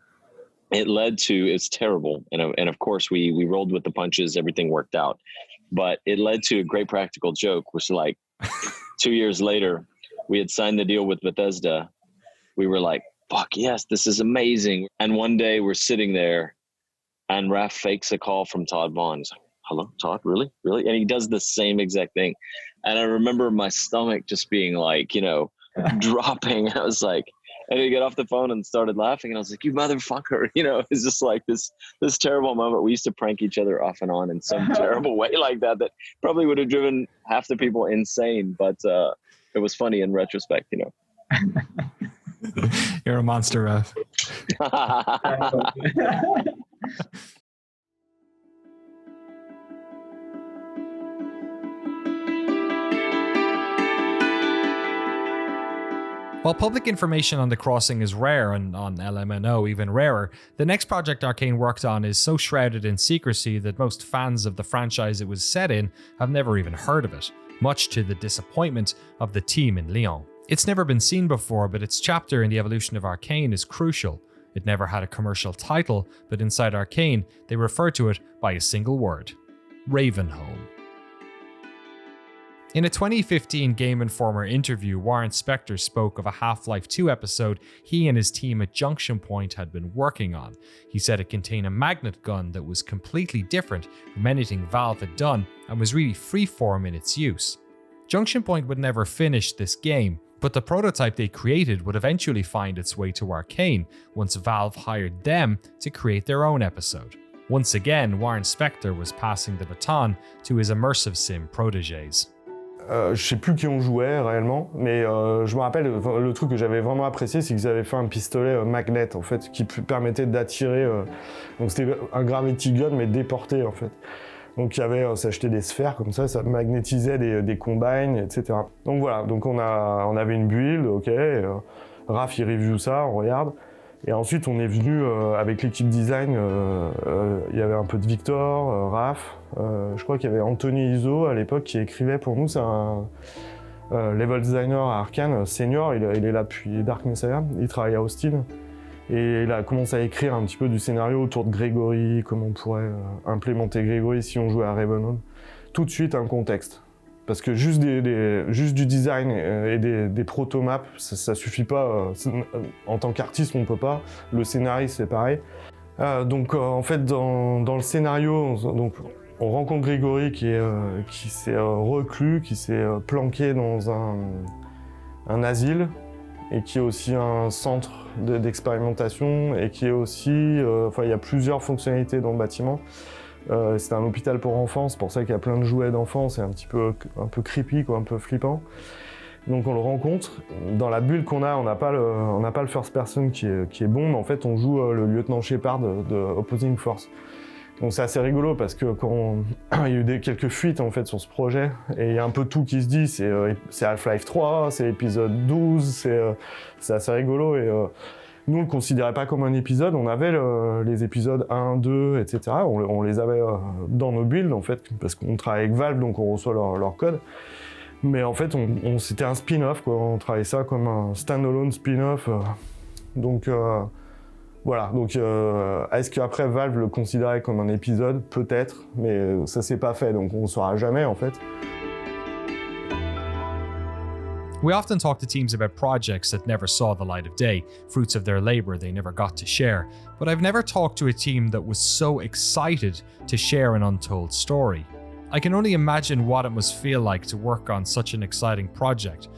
it led to, it's terrible. And of course we rolled with the punches, everything worked out. But it led to a great practical joke, which like 2 years later, we had signed the deal with Bethesda. We were like, fuck yes, this is amazing. And one day we're sitting there and Raph fakes a call from Todd Vaughn. He's like, hello, Todd, really? And he does the same exact thing. And I remember my stomach just being like, dropping. I was like, and he got off the phone and started laughing. And I was like, you motherfucker, it's just like this terrible moment. We used to prank each other off and on in some terrible way like that probably would have driven half the people insane. But it was funny in retrospect, You're a monster, Raph. While public information on the crossing is rare, and on LMNO even rarer, the next project Arkane worked on is so shrouded in secrecy that most fans of the franchise it was set in have never even heard of it, much to the disappointment of the team in Lyon. It's never been seen before, but its chapter in the evolution of Arkane is crucial. It never had a commercial title, but inside Arkane, they refer to it by a single word: Ravenholm. In a 2015 Game Informer interview, Warren Spector spoke of a Half-Life 2 episode he and his team at Junction Point had been working on. He said it contained a magnet gun that was completely different from anything Valve had done and was really freeform in its use. Junction Point would never finish this game, but the prototype they created would eventually find its way to Arkane once Valve hired them to create their own episode. Once again, Warren Spector was passing the baton to his immersive sim protégés. Je sais plus qui on jouait réellement, mais je me rappelle, le truc que j'avais vraiment apprécié, c'est qu'ils avaient fait un pistolet magnet en fait, qui permettait d'attirer. Donc c'était un gravity gun mais déporté en fait. Donc il y avait, ça jetait des sphères comme ça magnétisait des combines, etc. Donc voilà, donc on avait une build, ok. Raph il review ça, on regarde. Et ensuite, on est venu avec l'équipe design, il y avait un peu de Victor, Raph, je crois qu'il y avait Anthony Iso à l'époque qui écrivait pour nous, c'est un level designer à Arkane, senior, il est là depuis Dark Messiah, il travaille à Austin. Et il a commencé à écrire un petit peu du scénario autour de Grégory, comment on pourrait implémenter Grégory si on jouait à Ravenholm. Tout de suite un contexte. Parce que juste du design et des proto-maps, ça suffit pas. En tant qu'artiste, on peut pas. Le scénariste, c'est pareil. Donc en fait, dans le scénario, on rencontre Grégory qui s'est reclus, qui s'est planqué dans un asile. et qui est aussi un centre d'expérimentation et qui est aussi... il y a plusieurs fonctionnalités dans le bâtiment. C'est un hôpital pour enfants, c'est pour ça qu'il y a plein de jouets d'enfants, c'est un peu creepy, quoi, un peu flippant. Donc on le rencontre. Dans la bulle qu'on a, on n'a pas le first person qui est bon, mais en fait on joue le lieutenant Shepard de Opposing Force. Donc c'est assez rigolo parce que il y a eu quelques fuites en fait sur ce projet et il y a un peu tout qui se dit, c'est Half-Life 3, c'est épisode 12, c'est assez rigolo et nous on le considérait pas comme un épisode, on avait les épisodes 1, 2, etc. On les avait dans nos builds en fait parce qu'on travaille avec Valve donc on reçoit leur code. Mais en fait c'était un spin-off quoi, on travaillait ça comme un standalone spin-off. Voilà, donc est-ce qu'après Valve le considérait comme un épisode? Peut-être, mais ça s'est pas fait, donc on ne saura jamais en fait. We often talk to teams about projects that never saw the light of day, fruits of their labor they never got to share, but I've never talked to a team that was so excited to share an untold story. I can only imagine what it must feel like to work on such an exciting project,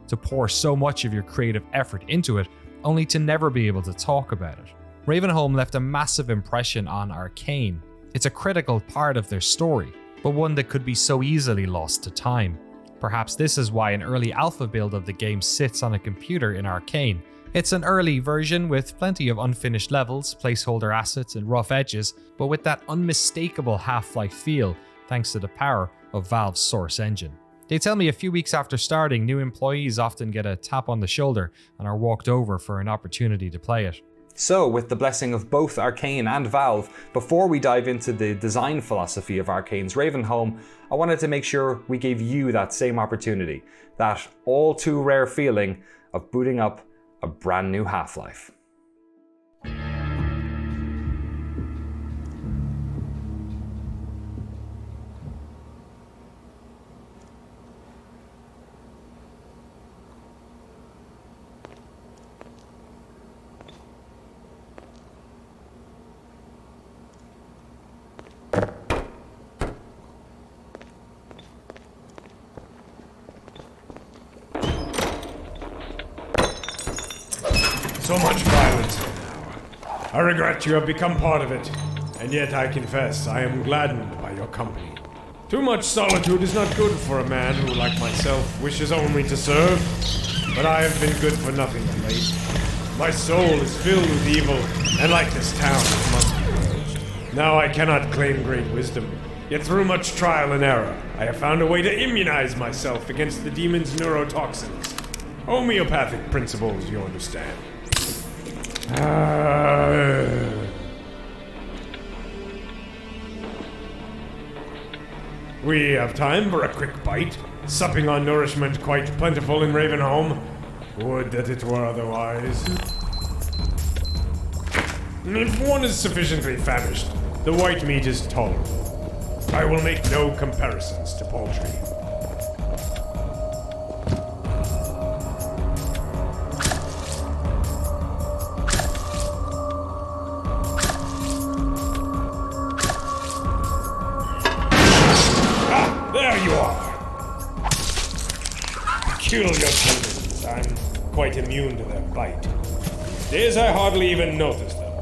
to pour so much of your creative effort into it, only to never be able to talk about it. Ravenholm left a massive impression on Arkane. It's a critical part of their story, but one that could be so easily lost to time. Perhaps this is why an early alpha build of the game sits on a computer in Arkane. It's an early version with plenty of unfinished levels, placeholder assets, and rough edges, but with that unmistakable Half-Life feel thanks to the power of Valve's Source engine. They tell me a few weeks after starting, new employees often get a tap on the shoulder and are walked over for an opportunity to play it. So, with the blessing of both Arkane and Valve, before we dive into the design philosophy of Arkane's Ravenholm, I wanted to make sure we gave you that same opportunity, that all too rare feeling of booting up a brand new Half-Life. So much violence here now. I regret you have become part of it, and yet I confess I am gladdened by your company. Too much solitude is not good for a man who, like myself, wishes only to serve, but I have been good for nothing of late. My soul is filled with evil, and like this town, it must be purged. Now I cannot claim great wisdom, yet through much trial and error, I have found a way to immunize myself against the demon's neurotoxins. Homeopathic principles, you understand. We have time for a quick bite, supping on nourishment quite plentiful in Ravenholm. Would that it were otherwise. If one is sufficiently famished, the white meat is tolerable. I will make no comparisons to poultry. Peculiar demons. I'm quite immune to their bite. These days I hardly even notice them.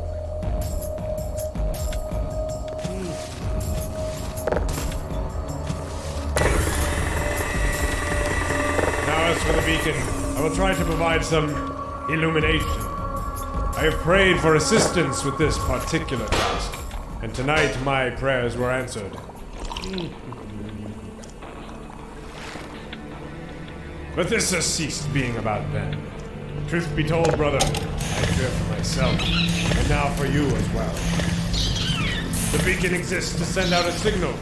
Now as for the beacon, I will try to provide some illumination. I have prayed for assistance with this particular task, and tonight my prayers were answered. But this has ceased being about them. Truth be told, brother, I fear for myself, and now for you as well. The beacon exists to send out a signal.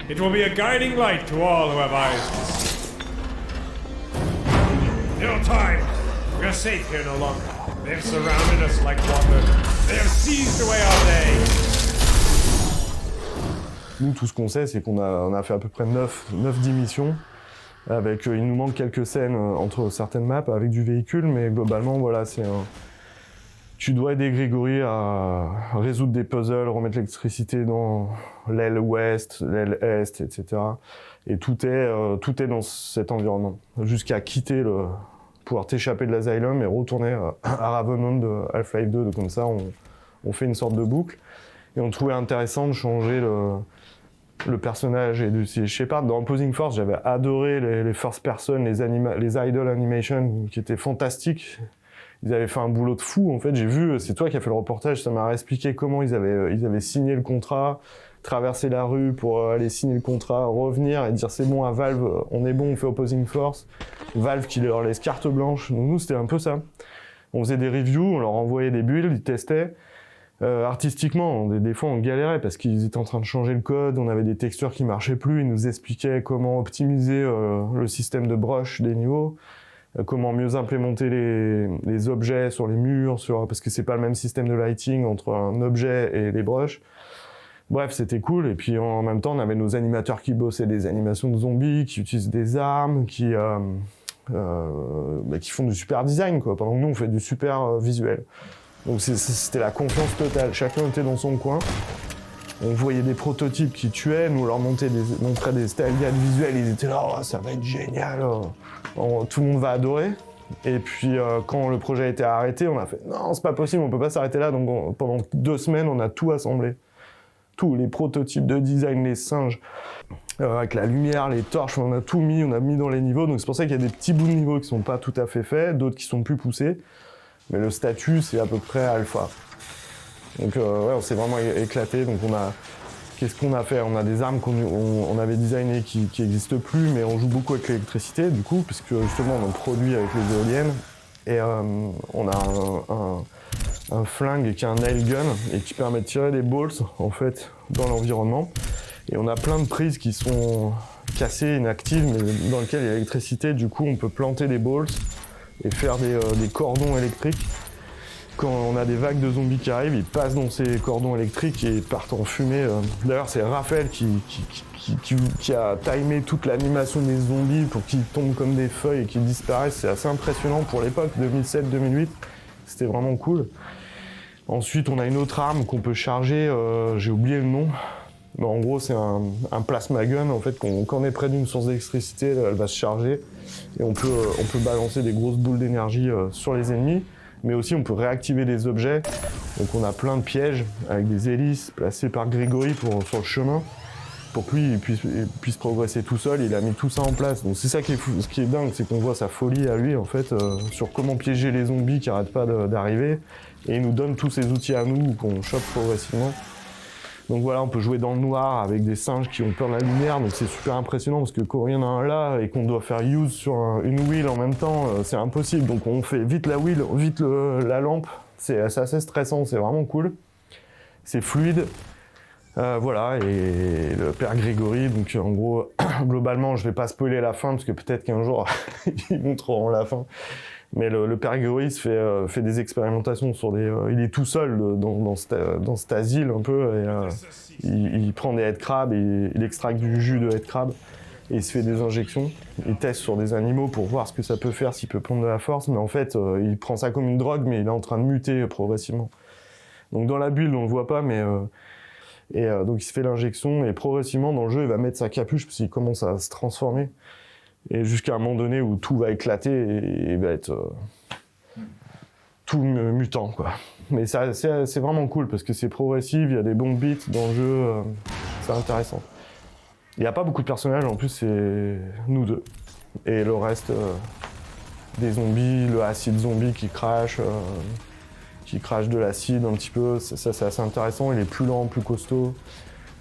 It will be a guiding light to all who have eyes to see. No time! We are safe here no longer. They have surrounded us like water. They have seized away our day. Nous, tout ce qu'on sait, c'est qu'on a fait à peu près 9-10 missions. Avec, il nous manque quelques scènes entre certaines maps avec du véhicule, mais globalement, voilà, tu dois aider Grégory à résoudre des puzzles, remettre l'électricité dans l'aile ouest, l'aile est, etc. Et tout est dans cet environnement, jusqu'à quitter pouvoir t'échapper de l'asylum et retourner à Ravenholm de Half-Life 2. Donc comme ça, on fait une sorte de boucle. Et on trouvait intéressant de changer le personnage et de Shepard. Dans Opposing Force, j'avais adoré les first person, les idle animation qui étaient fantastiques. Ils avaient fait un boulot de fou. En fait, j'ai vu, c'est toi qui as fait le reportage, ça m'a expliqué comment ils avaient signé le contrat, traversé la rue pour aller signer le contrat, revenir et dire c'est bon à Valve, on est bon, on fait Opposing Force. Valve qui leur laisse carte blanche. Donc nous, c'était un peu ça. On faisait des reviews, on leur envoyait des builds, ils testaient. Artistiquement, des fois on galérait parce qu'ils étaient en train de changer le code, on avait des textures qui marchaient plus, ils nous expliquaient comment optimiser le système de brush des niveaux, comment mieux implémenter les objets sur les murs, parce que c'est pas le même système de lighting entre un objet et les brushes. Bref, c'était cool, et puis en même temps on avait nos animateurs qui bossaient des animations de zombies, qui utilisent des armes, qui font du super design, quoi, pendant que nous on fait du super visuel. Donc c'était la confiance totale, chacun était dans son coin. On voyait des prototypes qui tuaient, nous on leur montrait des style guides visuels, ils étaient là, oh, ça va être génial, tout le monde va adorer. Et puis quand le projet a été arrêté, on a fait non, c'est pas possible, on peut pas s'arrêter là. Donc pendant 2 semaines, on a tout assemblé. Tous les prototypes de design, les singes, avec la lumière, les torches, on a tout mis, on a mis dans les niveaux. Donc c'est pour ça qu'il y a des petits bouts de niveaux qui sont pas tout à fait faits, d'autres qui sont plus poussés. Mais le statut, c'est à peu près alpha. Donc ouais, on s'est vraiment éclaté. Donc qu'est-ce qu'on a fait? On a des armes qu'on avait designées qui n'existent plus, mais on joue beaucoup avec l'électricité, du coup, puisque justement on produit avec les éoliennes. Et on a un flingue qui est un nail gun et qui permet de tirer des balls, en fait, dans l'environnement. Et on a plein de prises qui sont cassées, inactives, mais dans lesquelles il y a l'électricité. Du coup, on peut planter des balls et faire des cordons électriques. Quand on a des vagues de zombies qui arrivent, ils passent dans ces cordons électriques et partent en fumée. D'ailleurs, c'est Raphaël qui a timé toute l'animation des zombies pour qu'ils tombent comme des feuilles et qu'ils disparaissent. C'est assez impressionnant pour l'époque, 2007-2008. C'était vraiment cool. Ensuite, on a une autre arme qu'on peut charger, j'ai oublié le nom. Mais en gros, c'est un plasma gun. En fait, quand on est près d'une source d'électricité, elle va se charger. Et on peut balancer des grosses boules d'énergie sur les ennemis. Mais aussi, on peut réactiver des objets. Donc on a plein de pièges avec des hélices placées par Grégory sur le chemin. Pour que lui il puisse progresser tout seul, il a mis tout ça en place. Donc c'est ça qui est fou. Ce qui est dingue, c'est qu'on voit sa folie à lui, en fait, sur comment piéger les zombies qui n'arrêtent pas d'arriver. Et il nous donne tous ces outils à nous qu'on chope progressivement. Donc voilà, on peut jouer dans le noir avec des singes qui ont peur de la lumière, donc c'est super impressionnant parce que quand il y en a un là et qu'on doit faire use sur une wheel en même temps, c'est impossible. Donc on fait vite la wheel, vite la lampe, c'est assez stressant, c'est vraiment cool. C'est fluide. Voilà, et le père Grégory, donc en gros, globalement, je vais pas spoiler la fin parce que peut-être qu'un jour ils montreront la fin. Mais le père Grégory fait des expérimentations sur il est tout seul dans cet asile un peu, et il prend des headcrabs et il extracte du jus de headcrab et il se fait des injections. Il teste sur des animaux pour voir ce que ça peut faire, s'il peut prendre de la force, mais en fait, il prend ça comme une drogue, mais il est en train de muter progressivement. Donc dans la bulle, on le voit pas, mais donc il se fait l'injection et progressivement dans le jeu, il va mettre sa capuche parce qu'il commence à se transformer. Et jusqu'à un moment donné où tout va éclater et il va être tout mutant, quoi. Mais c'est vraiment cool parce que c'est progressif, il y a des bons beats dans le jeu, c'est intéressant. Il n'y a pas beaucoup de personnages, en plus c'est nous deux. Et le reste, des zombies, le acide zombie qui crache de l'acide un petit peu, ça c'est assez intéressant, il est plus lent, plus costaud.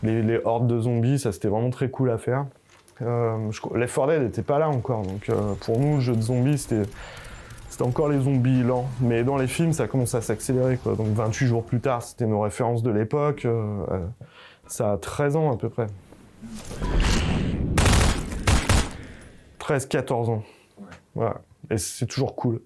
Les hordes de zombies, ça c'était vraiment très cool à faire. Left 4 Dead n'était pas là encore, donc pour nous le jeu de zombies c'était encore les zombies lents, mais dans les films ça commence à s'accélérer, quoi. Donc 28 jours plus tard, c'était nos références de l'époque, ça a 13 ans à peu près. 13-14 ans. Voilà. Et c'est toujours cool.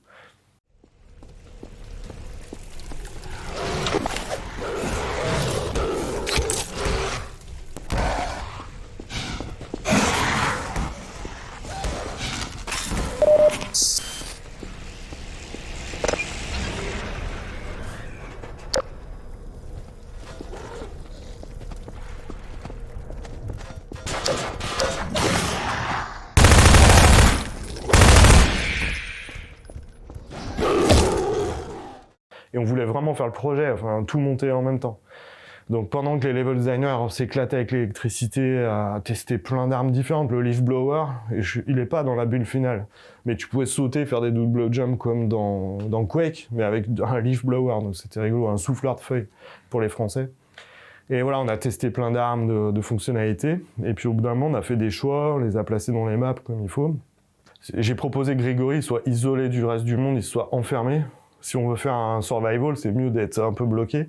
Et on voulait vraiment faire le projet, enfin tout monter en même temps. Donc pendant que les level designers s'éclataient avec l'électricité, à tester plein d'armes différentes, le leaf blower, il est pas dans la bulle finale. Mais tu pouvais sauter, faire des double jumps comme dans Quake, mais avec un leaf blower, donc c'était rigolo, un souffleur de feuilles pour les Français. Et voilà, on a testé plein d'armes, de fonctionnalités, et puis au bout d'un moment, on a fait des choix, on les a placés dans les maps comme il faut. J'ai proposé que Grégory soit isolé du reste du monde, il soit enfermé. Si on veut faire un survival, c'est mieux d'être un peu bloqué.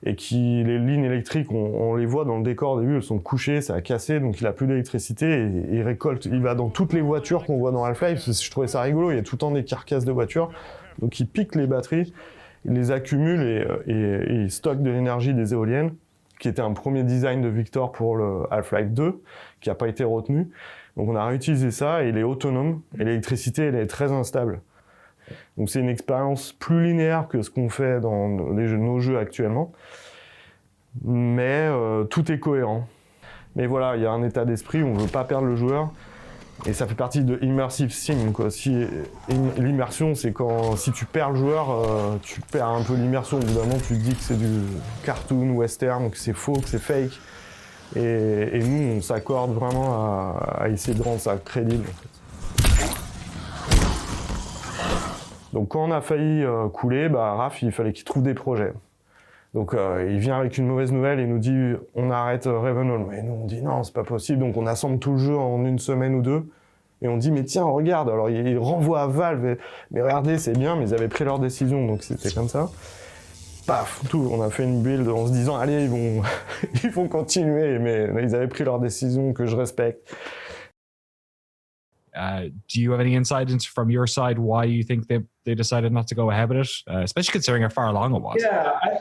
Et les lignes électriques, on les voit dans le décor au début, elles sont couchées, ça a cassé, donc il a plus d'électricité et il récolte. Il va dans toutes les voitures qu'on voit dans Half-Life, je trouvais ça rigolo, il y a tout le temps des carcasses de voitures, donc il pique les batteries, il les accumule et il stocke de l'énergie des éoliennes, qui était un premier design de Victor pour le Half-Life 2, qui n'a pas été retenu. Donc on a réutilisé ça et il est autonome, et l'électricité elle est très instable. Donc c'est une expérience plus linéaire que ce qu'on fait dans nos jeux actuellement, mais tout est cohérent. Mais voilà, il y a un état d'esprit où on ne veut pas perdre le joueur, et ça fait partie de immersive sim, quoi. L'immersion, c'est quand si tu perds le joueur, tu perds un peu l'immersion. Au bout d'un moment, tu te dis que c'est du cartoon, western, que c'est faux, que c'est fake. Et nous, on s'accorde vraiment à essayer de rendre ça crédible, en fait. Donc quand on a failli couler, Raph, il fallait qu'il trouve des projets. Donc il vient avec une mauvaise nouvelle et nous dit on arrête Ravenholm. Et nous on dit non, c'est pas possible. Donc on assemble tout le jeu en une semaine ou deux. Et on dit mais tiens, regarde. Alors il renvoie à Valve. Mais regardez, c'est bien, mais ils avaient pris leur décision. Donc c'était comme ça. Paf, tout. On a fait une build en se disant allez, ils vont continuer. Mais ils avaient pris leur décision que je respecte. Do you have any insight from your side why you think they decided not to go ahead with it, especially considering how far along it was? Yeah, I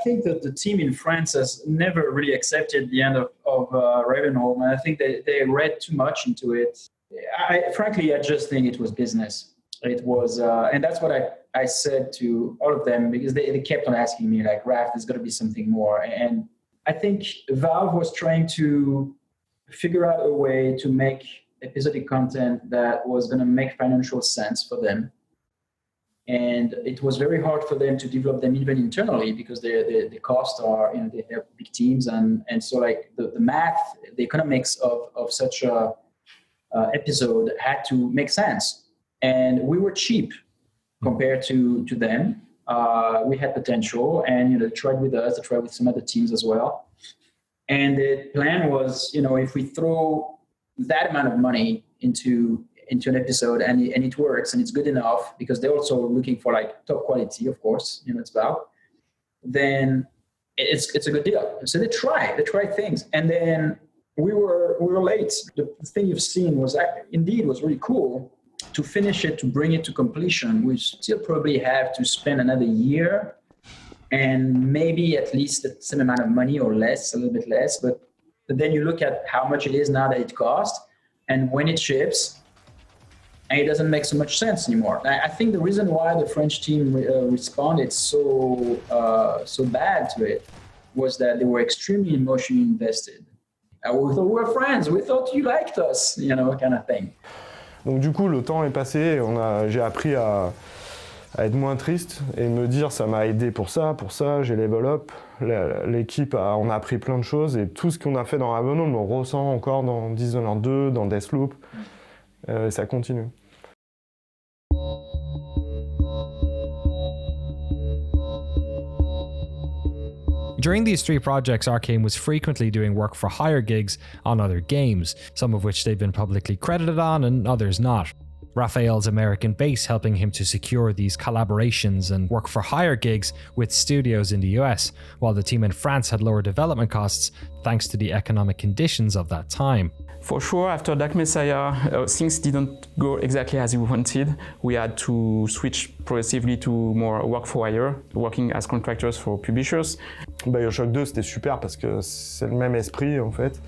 think that the team in France has never really accepted the end of Ravenholm, and I think they read too much into it. Frankly, I just think it was business. It was, and that's what I said to all of them, because they kept on asking me like, Raph, there's got to be something more. And I think Valve was trying to figure out a way to make episodic content that was going to make financial sense for them. And it was very hard for them to develop them even internally, because the costs are, they have big teams. And so like the math, the economics of such a episode had to make sense. And we were cheap compared to them. We had potential, and they tried with us, they tried with some other teams as well. And the plan was, if we throw that amount of money into an episode and it works and it's good enough, because they're also looking for like top quality, of course, it's Valve, then it's a good deal. So they try things, and then we were late. The thing you've seen was really cool. To finish it, to bring it to completion, we still probably have to spend another year. And maybe at least the same amount of money or less, a little bit less. But then you look at how much it is now that it costs, and when it ships, and it doesn't make so much sense anymore. I think the reason why the French team responded so bad to it was that they were extremely emotionally invested. We thought we were friends. We thought you liked us, kind of thing. Donc du coup, le temps est passé. Et j'ai appris à être moins triste et me dire ça m'a aidé pour ça, j'ai level up, l'équipe on a appris plein de choses, et tout ce qu'on a fait dans Ravenholm on ressent encore dans Dishonored 2, dans Deathloop, ça continue. During these three projects, Arkane was frequently doing work for hire gigs on other games, some of which they've been publicly credited on and others not. Raphael's American base helping him to secure these collaborations and work for hire gigs with studios in the US, while the team in France had lower development costs thanks to the economic conditions of that time. For sure, after Dark Messiah, things didn't go exactly as we wanted. We had to switch progressively to more work for hire, working as contractors for publishers. Bioshock 2, c'était super parce que c'est le même esprit en fait.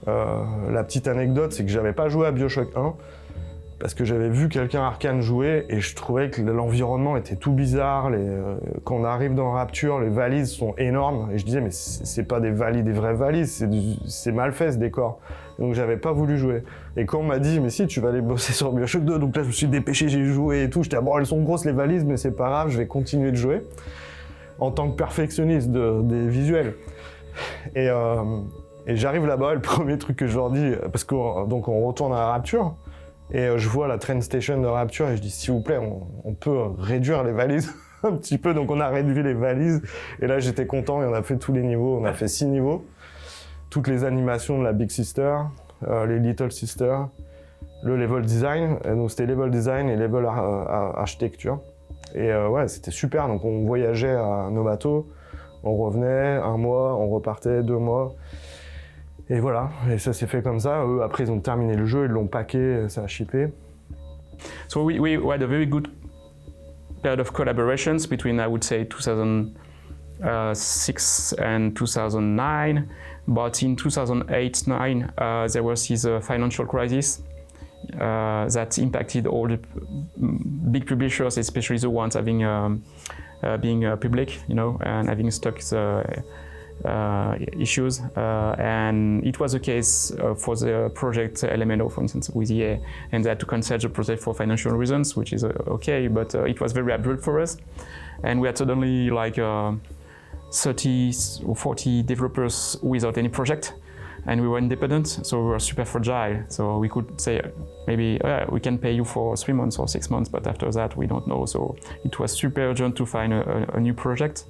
La petite anecdote, c'est que j'avais pas joué à Bioshock 1. parce que j'avais vu quelqu'un Arkane jouer et je trouvais que l'environnement était tout bizarre. Quand on arrive dans Rapture, les valises sont énormes et je disais mais c'est pas des vraies valises, c'est mal fait ce décor. Donc j'avais pas voulu jouer. Et quand on m'a dit mais si tu vas aller bosser sur Bioshock 2, donc là je me suis dépêché, j'ai joué et tout, j'étais bon elles sont grosses les valises mais c'est pas grave, je vais continuer de jouer en tant que perfectionniste des visuels. Et j'arrive là-bas et le premier truc que je leur dis, parce qu'on retourne à Rapture, et je vois la train station de Rapture et je dis s'il vous plaît, on peut réduire les valises un petit peu, donc on a réduit les valises et là j'étais content et on a fait tous les niveaux, on a fait 6 niveaux, toutes les animations de la Big Sister, les Little Sister, le level design, et donc c'était level design et level architecture. Et ouais, c'était super, donc on voyageait à nos bateaux, on revenait 1 mois, on repartait 2 mois. Et voilà, et ça s'est fait comme ça. Eux, après, ils ont terminé le jeu, ils l'ont packé, ça a shippé. So we had a very good period of collaborations between, I would say, 2006 and 2009. But in 2008-9, there was this financial crisis that impacted all the big publishers, especially the ones having being public, you know, and having stocks issues, and it was the case for the project LMNO, for instance, with EA, and they had to cancel the project for financial reasons, which is okay, but it was very abrupt for us, and we had suddenly like 30 or 40 developers without any project, and we were independent, so we were super fragile. So we could say maybe we can pay you for 3 months or 6 months, but after that we don't know. So it was super urgent to find a new project.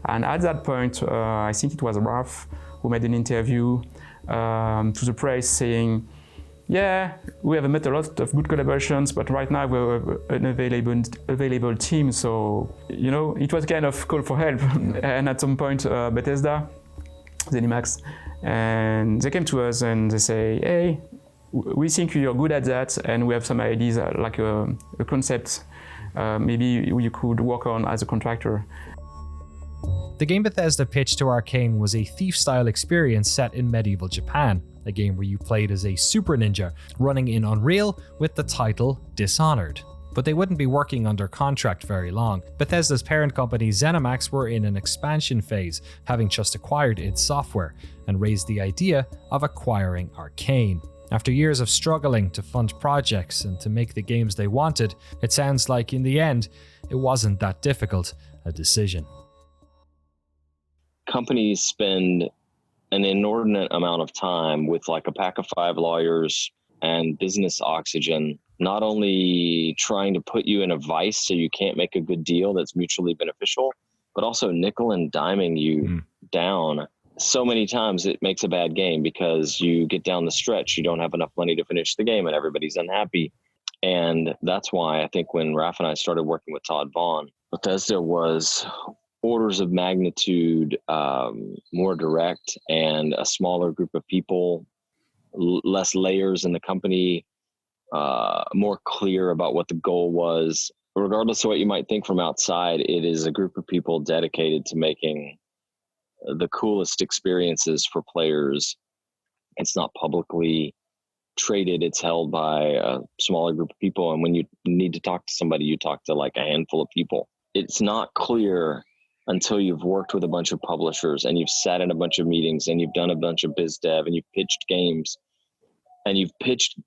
And at that point, I think it was Ralph who made an interview to the press saying, yeah, we have met a lot of good collaborations, but right now we're an available team. So, you know, it was kind of call for help. And at some point, Bethesda, ZeniMax, and they came to us and they say, hey, we think you're good at that, and we have some ideas like a concept maybe you could work on as a contractor. The game Bethesda pitched to Arkane was a Thief-style experience set in medieval Japan, a game where you played as a super ninja running in Unreal with the title Dishonored. But they wouldn't be working under contract very long. Bethesda's parent company ZeniMax were in an expansion phase, having just acquired id Software, and raised the idea of acquiring Arkane. After years of struggling to fund projects and to make the games they wanted, it sounds like in the end, it wasn't that difficult a decision. Companies spend an inordinate amount of time with like a pack of 5 lawyers and business oxygen, not only trying to put you in a vice so you can't make a good deal that's mutually beneficial, but also nickel and diming you down. So many times it makes a bad game because you get down the stretch, you don't have enough money to finish the game and everybody's unhappy. And that's why I think when Raph and I started working with Todd Vaughn, Bethesda was orders of magnitude more direct and a smaller group of people, less layers in the company, more clear about what the goal was. Regardless of what you might think from outside, it is a group of people dedicated to making the coolest experiences for players. It's not publicly traded, it's held by a smaller group of people, and when you need to talk to somebody, you talk to like a handful of people. It's not clear until you've worked with a bunch of publishers and you've sat in a bunch of meetings and you've done a bunch of biz dev and you've pitched games and you've pitched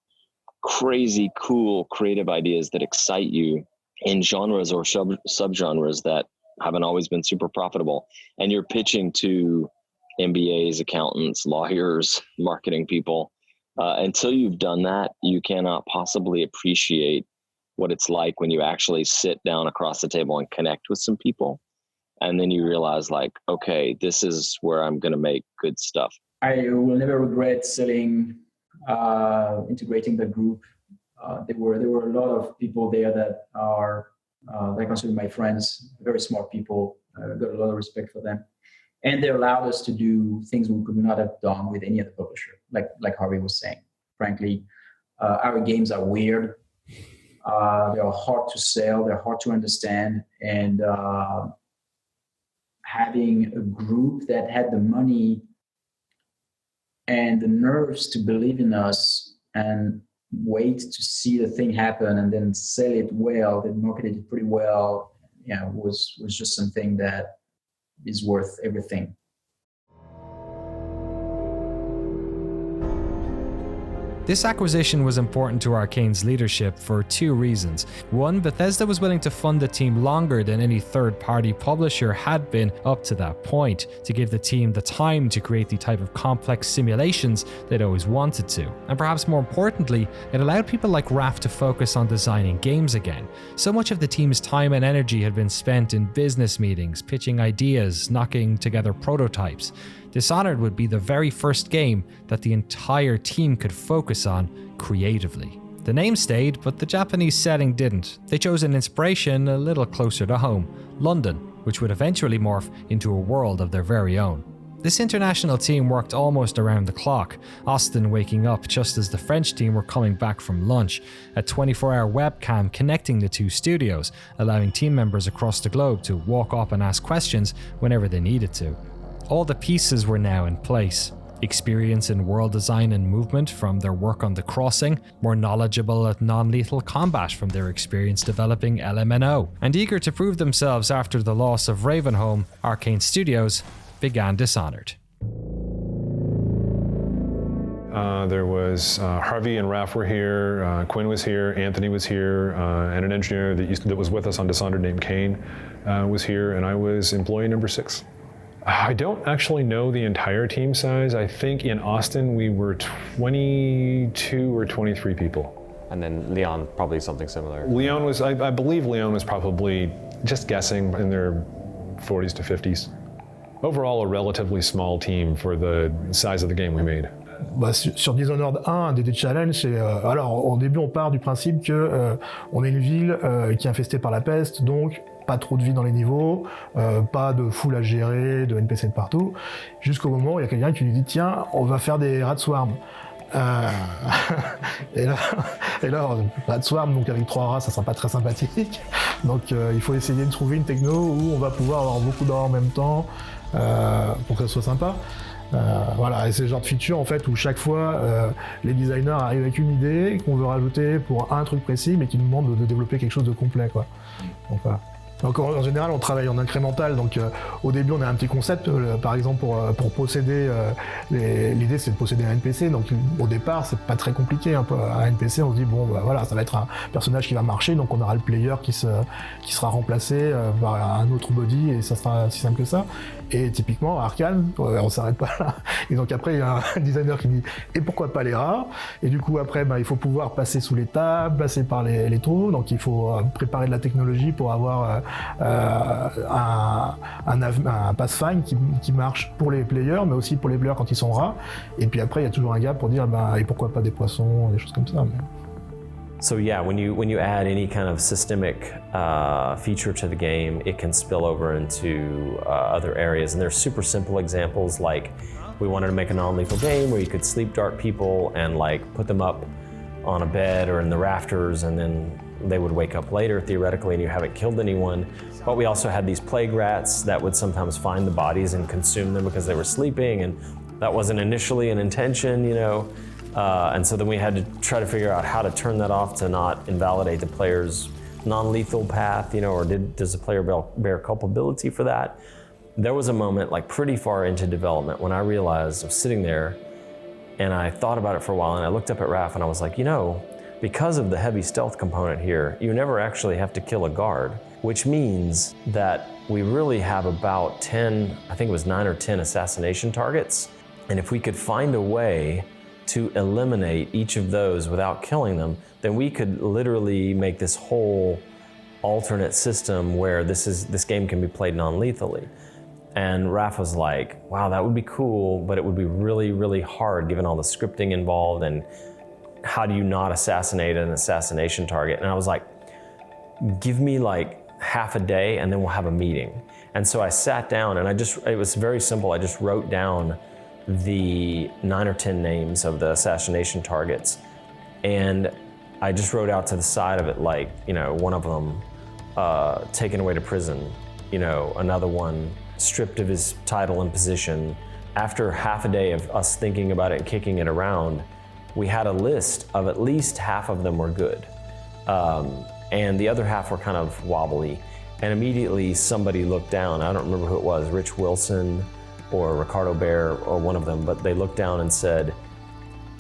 crazy, cool, creative ideas that excite you in genres or subgenres that haven't always been super profitable. And you're pitching to MBAs, accountants, lawyers, marketing people. Until you've done that, you cannot possibly appreciate what it's like when you actually sit down across the table and connect with some people. And then you realize like, okay, this is where I'm going to make good stuff. I will never regret selling, integrating the group. There were a lot of people there that are, I consider my friends, very smart people. Got a lot of respect for them. And they allowed us to do things we could not have done with any other publisher, like Harvey was saying. Frankly, our games are weird. They are hard to sell. They're hard to understand. And having a group that had the money and the nerves to believe in us and wait to see the thing happen and then sell it well, they marketed it pretty well, was just something that is worth everything. This acquisition was important to Arkane's leadership for two reasons. One, Bethesda was willing to fund the team longer than any third-party publisher had been up to that point, to give the team the time to create the type of complex simulations they'd always wanted to. And perhaps more importantly, it allowed people like Raph to focus on designing games again. So much of the team's time and energy had been spent in business meetings, pitching ideas, knocking together prototypes. Dishonored would be the very first game that the entire team could focus on creatively. The name stayed, but the Japanese setting didn't. They chose an inspiration a little closer to home, London, which would eventually morph into a world of their very own. This international team worked almost around the clock, Austin waking up just as the French team were coming back from lunch, a 24-hour webcam connecting the two studios, allowing team members across the globe to walk up and ask questions whenever they needed to. All the pieces were now in place. Experience in world design and movement from their work on The Crossing, more knowledgeable at non-lethal combat from their experience developing LMNO, and eager to prove themselves after the loss of Ravenholm, Arkane Studios began Dishonored. There was Harvey and Raph were here, Quinn was here, Anthony was here, and an engineer that was with us on Dishonored named Kane was here, and I was employee number 6. I don't actually know the entire team size. I think in Austin we were 22 or 23 people. And then Leon, probably something similar. Leon was, I believe Leon was probably, just guessing, in their 40s to 50s. Overall, a relatively small team for the size of the game we made. Sur Dishonored 1, un des challenges, c'est alors au début on part du principe que on est une ville qui est infestée par la peste, donc pas trop de vie dans les niveaux, pas de foule à gérer, de NPC de partout, jusqu'au moment où il y a quelqu'un qui lui dit tiens, on va faire des rats swarm. Et là, rat swarm, donc avec 3 rats, ça sera pas très sympathique. Donc il faut essayer de trouver une techno où on va pouvoir avoir beaucoup d'or en même temps pour que ça soit sympa. Voilà, et c'est le genre de feature en fait où chaque fois les designers arrivent avec une idée qu'on veut rajouter pour un truc précis mais qui nous demande de développer quelque chose de complet, quoi. Donc voilà. Donc en général on travaille en incrémental, donc au début on a un petit concept, par exemple pour posséder, l'idée c'est de posséder un NPC, donc au départ c'est pas très compliqué, un NPC on se dit bon bah, voilà ça va être un personnage qui va marcher, donc on aura le player qui sera remplacé par un autre body et ça sera si simple que ça. Et typiquement à Arkane, on s'arrête pas là. Et donc après il y a un designer qui dit et pourquoi pas les rats, et du coup après bah, il faut pouvoir passer sous les tables, passer par les trous, donc il faut préparer de la technologie pour avoir un pathfind qui marche pour les players, mais aussi pour les players quand ils sont rats. Et puis après, il y a toujours un gars pour dire, bah, et pourquoi pas des poissons, des choses comme ça. Mais... So yeah, when you add any kind of systemic feature to the game, it can spill over into other areas. And there's super simple examples, like we wanted to make a non-lethal game where you could sleep dart people and like put them up on a bed or in the rafters, and then they would wake up later theoretically and you haven't killed anyone. But we also had these plague rats that would sometimes find the bodies and consume them because they were sleeping, and that wasn't initially an intention, you know. And so then we had to try to figure out how to turn that off to not invalidate the player's non-lethal path, you know, or does the player bear culpability for that? There was a moment like pretty far into development when I realized I was sitting there and I thought about it for a while, and I looked up at Raph and I was like, you know, because of the heavy stealth component here, you never actually have to kill a guard, which means that we really have about 10, I think it was 9 or 10 assassination targets. And if we could find a way to eliminate each of those without killing them, then we could literally make this whole alternate system where this game can be played non-lethally. And Raph was like, wow, that would be cool, but it would be really, really hard given all the scripting involved, and how do you not assassinate an assassination target? And I was like, give me like half a day and then we'll have a meeting. And so I sat down and it was very simple. I just wrote down the 9 or 10 names of the assassination targets. And I just wrote out to the side of it, like, you know, one of them taken away to prison, you know, another one stripped of his title and position. After half a day of us thinking about it and kicking it around, we had a list of at least half of them were good. And the other half were kind of wobbly. And immediately somebody looked down, I don't remember who it was, Rich Wilson or Ricardo Bear or one of them, but they looked down and said,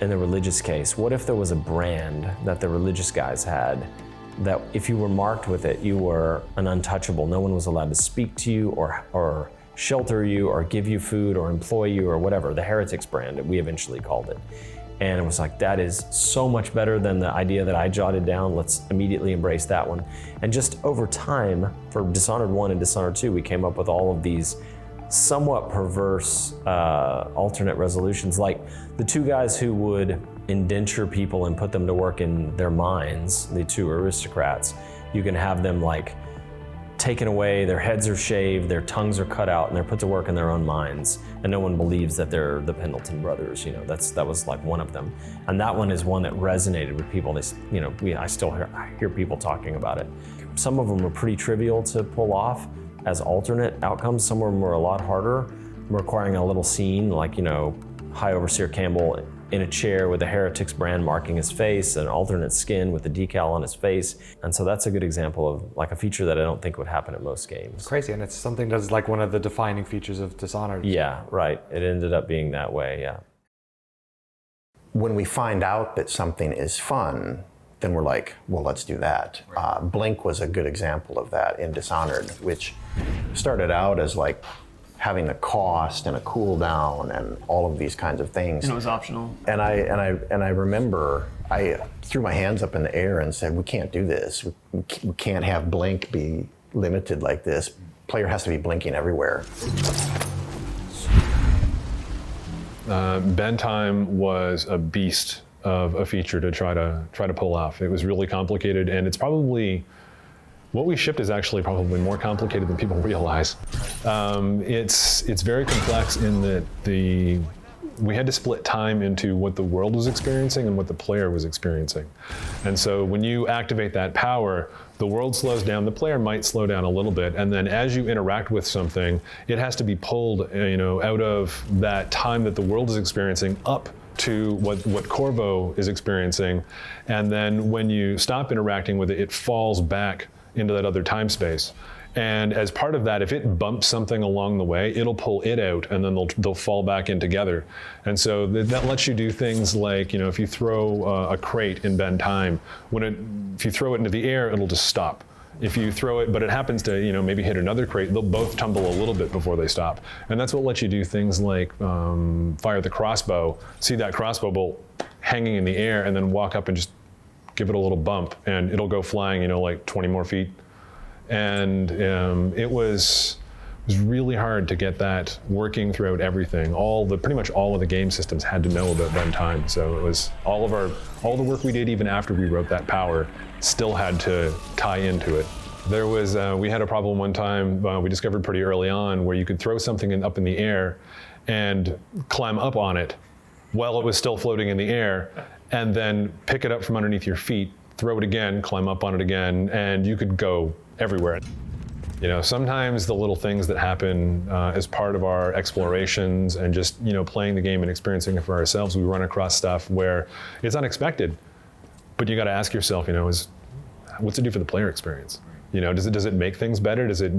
in the religious case, what if there was a brand that the religious guys had that if you were marked with it, you were an untouchable. No one was allowed to speak to you or shelter you or give you food or employ you or whatever, the Heretics brand, we eventually called it. And it was like, that is so much better than the idea that I jotted down. Let's immediately embrace that one. And just over time, for Dishonored 1 and Dishonored 2, we came up with all of these somewhat perverse alternate resolutions, like the two guys who would indenture people and put them to work in their mines, the two aristocrats. You can have them like taken away, their heads are shaved, their tongues are cut out, and they're put to work in their own mines. And no one believes that they're the Pendleton brothers. You know, that was like one of them. And that one is one that resonated with people. I still hear people talking about it. Some of them were pretty trivial to pull off as alternate outcomes. Some of them were a lot harder, requiring a little scene, like, High Overseer Campbell in a chair with a Heretics brand marking his face, an alternate skin with a decal on his face. And so that's a good example of like a feature that I don't think would happen in most games. It's crazy, and it's something that's like one of the defining features of Dishonored. Yeah, right. It ended up being that way, yeah. When we find out that something is fun, then we're like, well, let's do that. Blink was a good example of that in Dishonored, which started out as like having a cost and a cooldown and all of these kinds of things. And it was optional. And I remember I threw my hands up in the air and said, we can't do this. We can't have Blink be limited like this. Player has to be blinking everywhere. Bend time was a beast of a feature to try to pull off. It was really complicated, and it's probably what we shipped is actually probably more complicated than people realize. It's very complex in that we had to split time into what the world was experiencing and what the player was experiencing. And so when you activate that power, the world slows down, the player might slow down a little bit, and then as you interact with something, it has to be pulled, out of that time that the world is experiencing up to what Corvo is experiencing. And then when you stop interacting with it, it falls back into that other time space. And as part of that, if it bumps something along the way, it'll pull it out, and then they'll fall back in together. And so that lets you do things like, if you throw a crate in Bend time, if you throw it into the air, it'll just stop. If you throw it, but it happens to, maybe hit another crate, they'll both tumble a little bit before they stop. And that's what lets you do things like fire the crossbow, see that crossbow bolt hanging in the air, and then walk up and just give it a little bump, and it'll go flying, like 20 more feet. And it was really hard to get that working throughout everything. Pretty much all of the game systems had to know about Bend time. So it was all the work we did even after we wrote that power still had to tie into it. There was, we had a problem one time we discovered pretty early on where you could throw something up in the air and climb up on it while it was still floating in the air, and then pick it up from underneath your feet, throw it again, climb up on it again, and you could go everywhere. Sometimes the little things that happen as part of our explorations and just, playing the game and experiencing it for ourselves, we run across stuff where it's unexpected, but you got to ask yourself, what's it do for the player experience? Does it make things better? Does it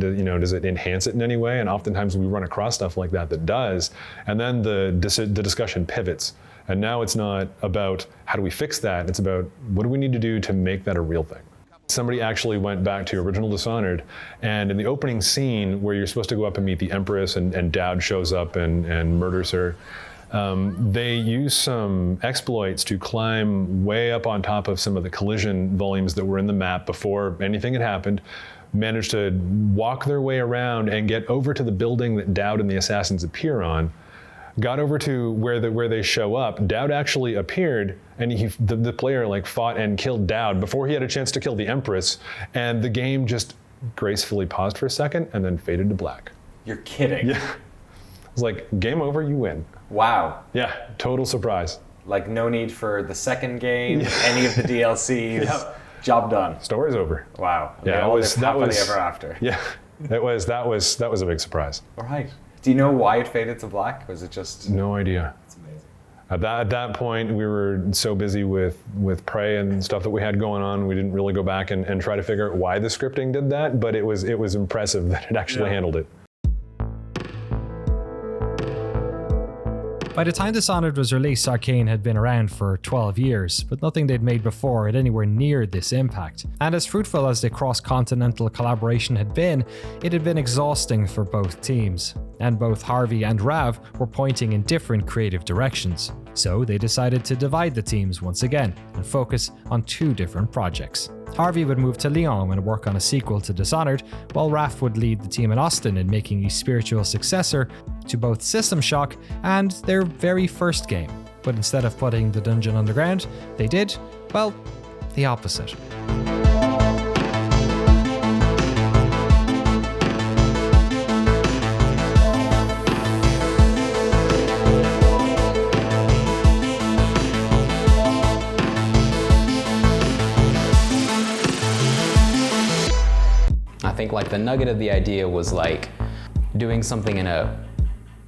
enhance it in any way? And oftentimes we run across stuff like that does, and then the discussion pivots. And now it's not about how do we fix that, it's about what do we need to do to make that a real thing. Somebody actually went back to original Dishonored, and in the opening scene where you're supposed to go up and meet the Empress and Dowd shows up and murders her, they use some exploits to climb way up on top of some of the collision volumes that were in the map before anything had happened, managed to walk their way around and get over to the building that Dowd and the assassins appear on, got over to where they show up. Dowd actually appeared, and the player fought and killed Dowd before he had a chance to kill the Empress, and the game just gracefully paused for a second and then faded to black. You're kidding. Yeah. It was like, game over, you win. Wow. Yeah, total surprise. Like no need for the second game, any of the DLCs. Yep. Job done. Story's over. Wow. Yeah, that was happily ever after. Yeah, that was a big surprise. All right. Do you know why it faded to black? Was it just? No idea. It's amazing. At that point, we were so busy with Prey and stuff that we had going on, we didn't really go back and try to figure out why the scripting did that, but it was impressive that it actually handled it. By the time Dishonored was released, Arkane had been around for 12 years, but nothing they'd made before had anywhere near this impact. And as fruitful as the cross-continental collaboration had been, it had been exhausting for both teams. And both Harvey and Rav were pointing in different creative directions. So they decided to divide the teams once again and focus on 2 different projects. Harvey would move to Lyon and work on a sequel to Dishonored, while Raph would lead the team in Austin in making a spiritual successor to both System Shock and their very first game. But instead of putting the dungeon underground, they did, well, the opposite. I think like the nugget of the idea was like doing something in a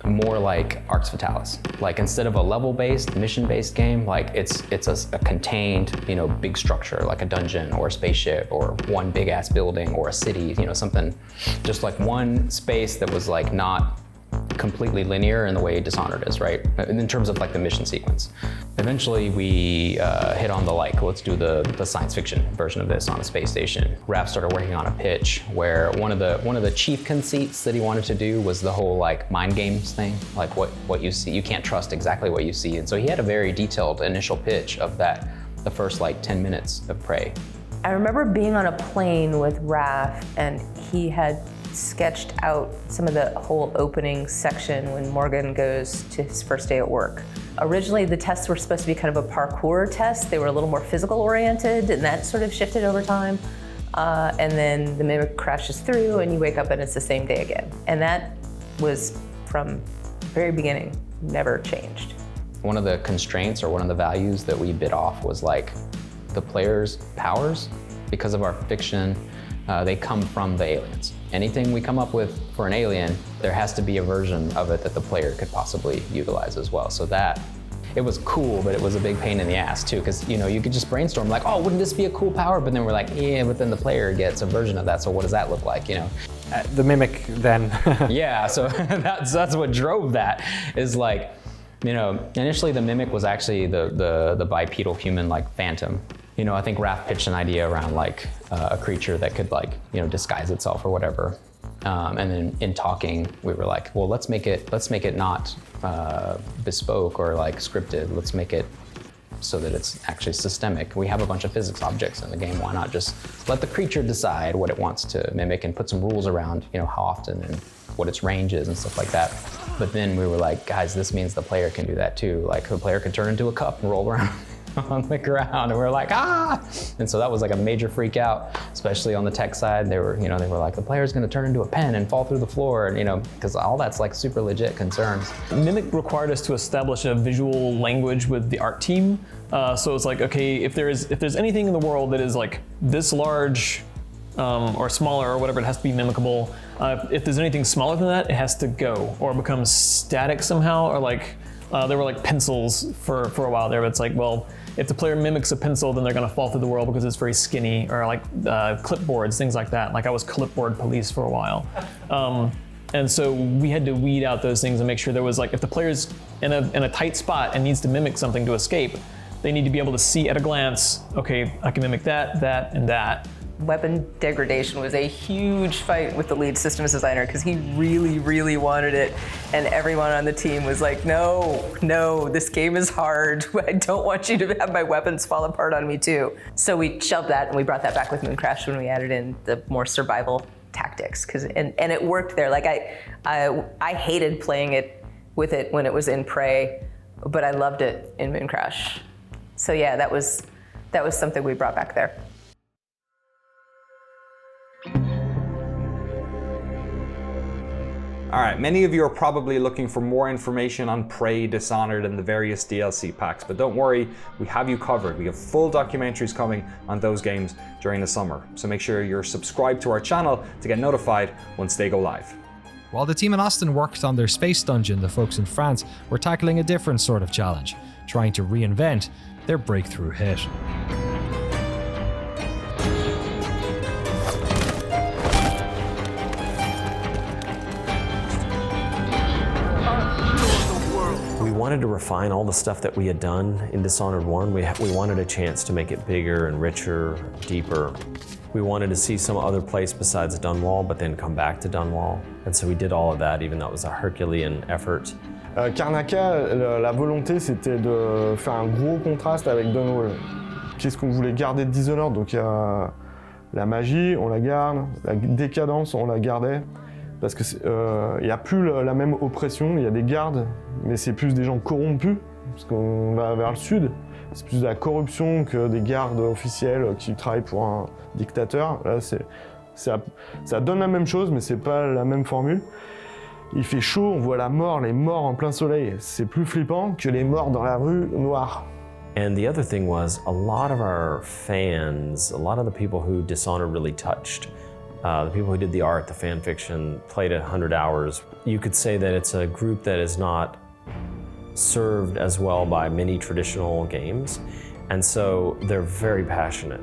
more like Arx Fatalis. Like instead of a level-based, mission-based game, like it's a contained, big structure, like a dungeon or a spaceship or one big ass building or a city, something just like one space that was like not completely linear in the way Dishonored is, right? In terms of like the mission sequence. Eventually we hit on the let's do the science fiction version of this on a space station. Raph started working on a pitch where one of the chief conceits that he wanted to do was the whole like mind games thing, like what you see, you can't trust exactly what you see. And so he had a very detailed initial pitch of that, the first 10 minutes of Prey. I remember being on a plane with Raph and he had sketched out some of the whole opening section when Morgan goes to his first day at work. Originally, the tests were supposed to be kind of a parkour test. They were a little more physical oriented, and that sort of shifted over time. And then the mimic crashes through and you wake up and it's the same day again. And that was from the very beginning, never changed. One of the constraints or one of the values that we bit off was like the player's powers. Because of our fiction, they come from the aliens. Anything we come up with for an alien, there has to be a version of it that the player could possibly utilize as well. So that, it was cool, but it was a big pain in the ass too, because you could just brainstorm like, oh, wouldn't this be a cool power? But then we're like, yeah, but then the player gets a version of that, so what does that look like, The mimic then. Yeah, so that's what drove that, is like, initially the mimic was actually the bipedal human like phantom. I think Raph pitched an idea around like a creature that could disguise itself or whatever. And then in talking, we were like, well, let's make it not bespoke or like scripted. Let's make it so that it's actually systemic. We have a bunch of physics objects in the game. Why not just let the creature decide what it wants to mimic and put some rules around, how often and what its range is and stuff like that. But then we were like, guys, this means the player can do that too. Like the player could turn into a cup and roll around on the ground, and we're like, ah! And so that was like a major freak out, especially on the tech side. They were like, the player's gonna turn into a pen and fall through the floor, and because all that's like super legit concerns. Mimic required us to establish a visual language with the art team. So it's like, okay, if there's anything in the world that is like this large or smaller or whatever, it has to be mimicable. If there's anything smaller than that, it has to go or become static somehow, or like there were like pencils for a while there, but it's like, well, if the player mimics a pencil, then they're gonna fall through the world because it's very skinny, or like clipboards, things like that. Like I was clipboard police for a while. And so we had to weed out those things and make sure there was like, if the player's in a tight spot and needs to mimic something to escape, they need to be able to see at a glance, okay, I can mimic that, that, and that. Weapon degradation was a huge fight with the lead systems designer because he really, really wanted it. And everyone on the team was like, no, this game is hard. I don't want you to have my weapons fall apart on me too. So we shelved that and we brought that back with Mooncrash when we added in the more survival tactics. And it worked there. Like I hated playing it with it when it was in Prey, but I loved it in Mooncrash. So yeah, that was something we brought back there. Alright, many of you are probably looking for more information on Prey, Dishonored, and the various DLC packs, but don't worry, we have you covered. We have full documentaries coming on those games during the summer, so make sure you're subscribed to our channel to get notified once they go live. While the team in Austin worked on their space dungeon, the folks in France were tackling a different sort of challenge. trying to reinvent their breakthrough hit. We wanted to refine all the stuff that we had done in Dishonored 1. We wanted a chance to make it bigger and richer, deeper. We wanted to see some other place besides Dunwall, but then come back to Dunwall. And so we did all of that, even though it was a Herculean effort. Karnaka, la volonté, c'était de faire un gros contraste avec Dunwall. Qu'est-ce qu'on voulait garder de Dishonored? Donc il y a la magie, on la garde, la décadence, on la gardait. Parce que il n'y a plus la même oppression, il y a des gardes, mais c'est plus des gens corrompus, parce qu'on va vers le sud. C'est plus de la corruption que des gardes officiels qui travaillent pour un dictateur. Là, ça donne la même chose, mais c'est pas la même formule. Il fait chaud, on voit la mort, les morts en plein soleil. C'est plus flippant que les morts dans la rue noire. And the other thing was, a lot of our fans, a lot of the people who Dishonored really touched, the people who did the art, the fan fiction, played 100 hours. You could say that it's a group that is not served as well by many traditional games. And so they're very passionate.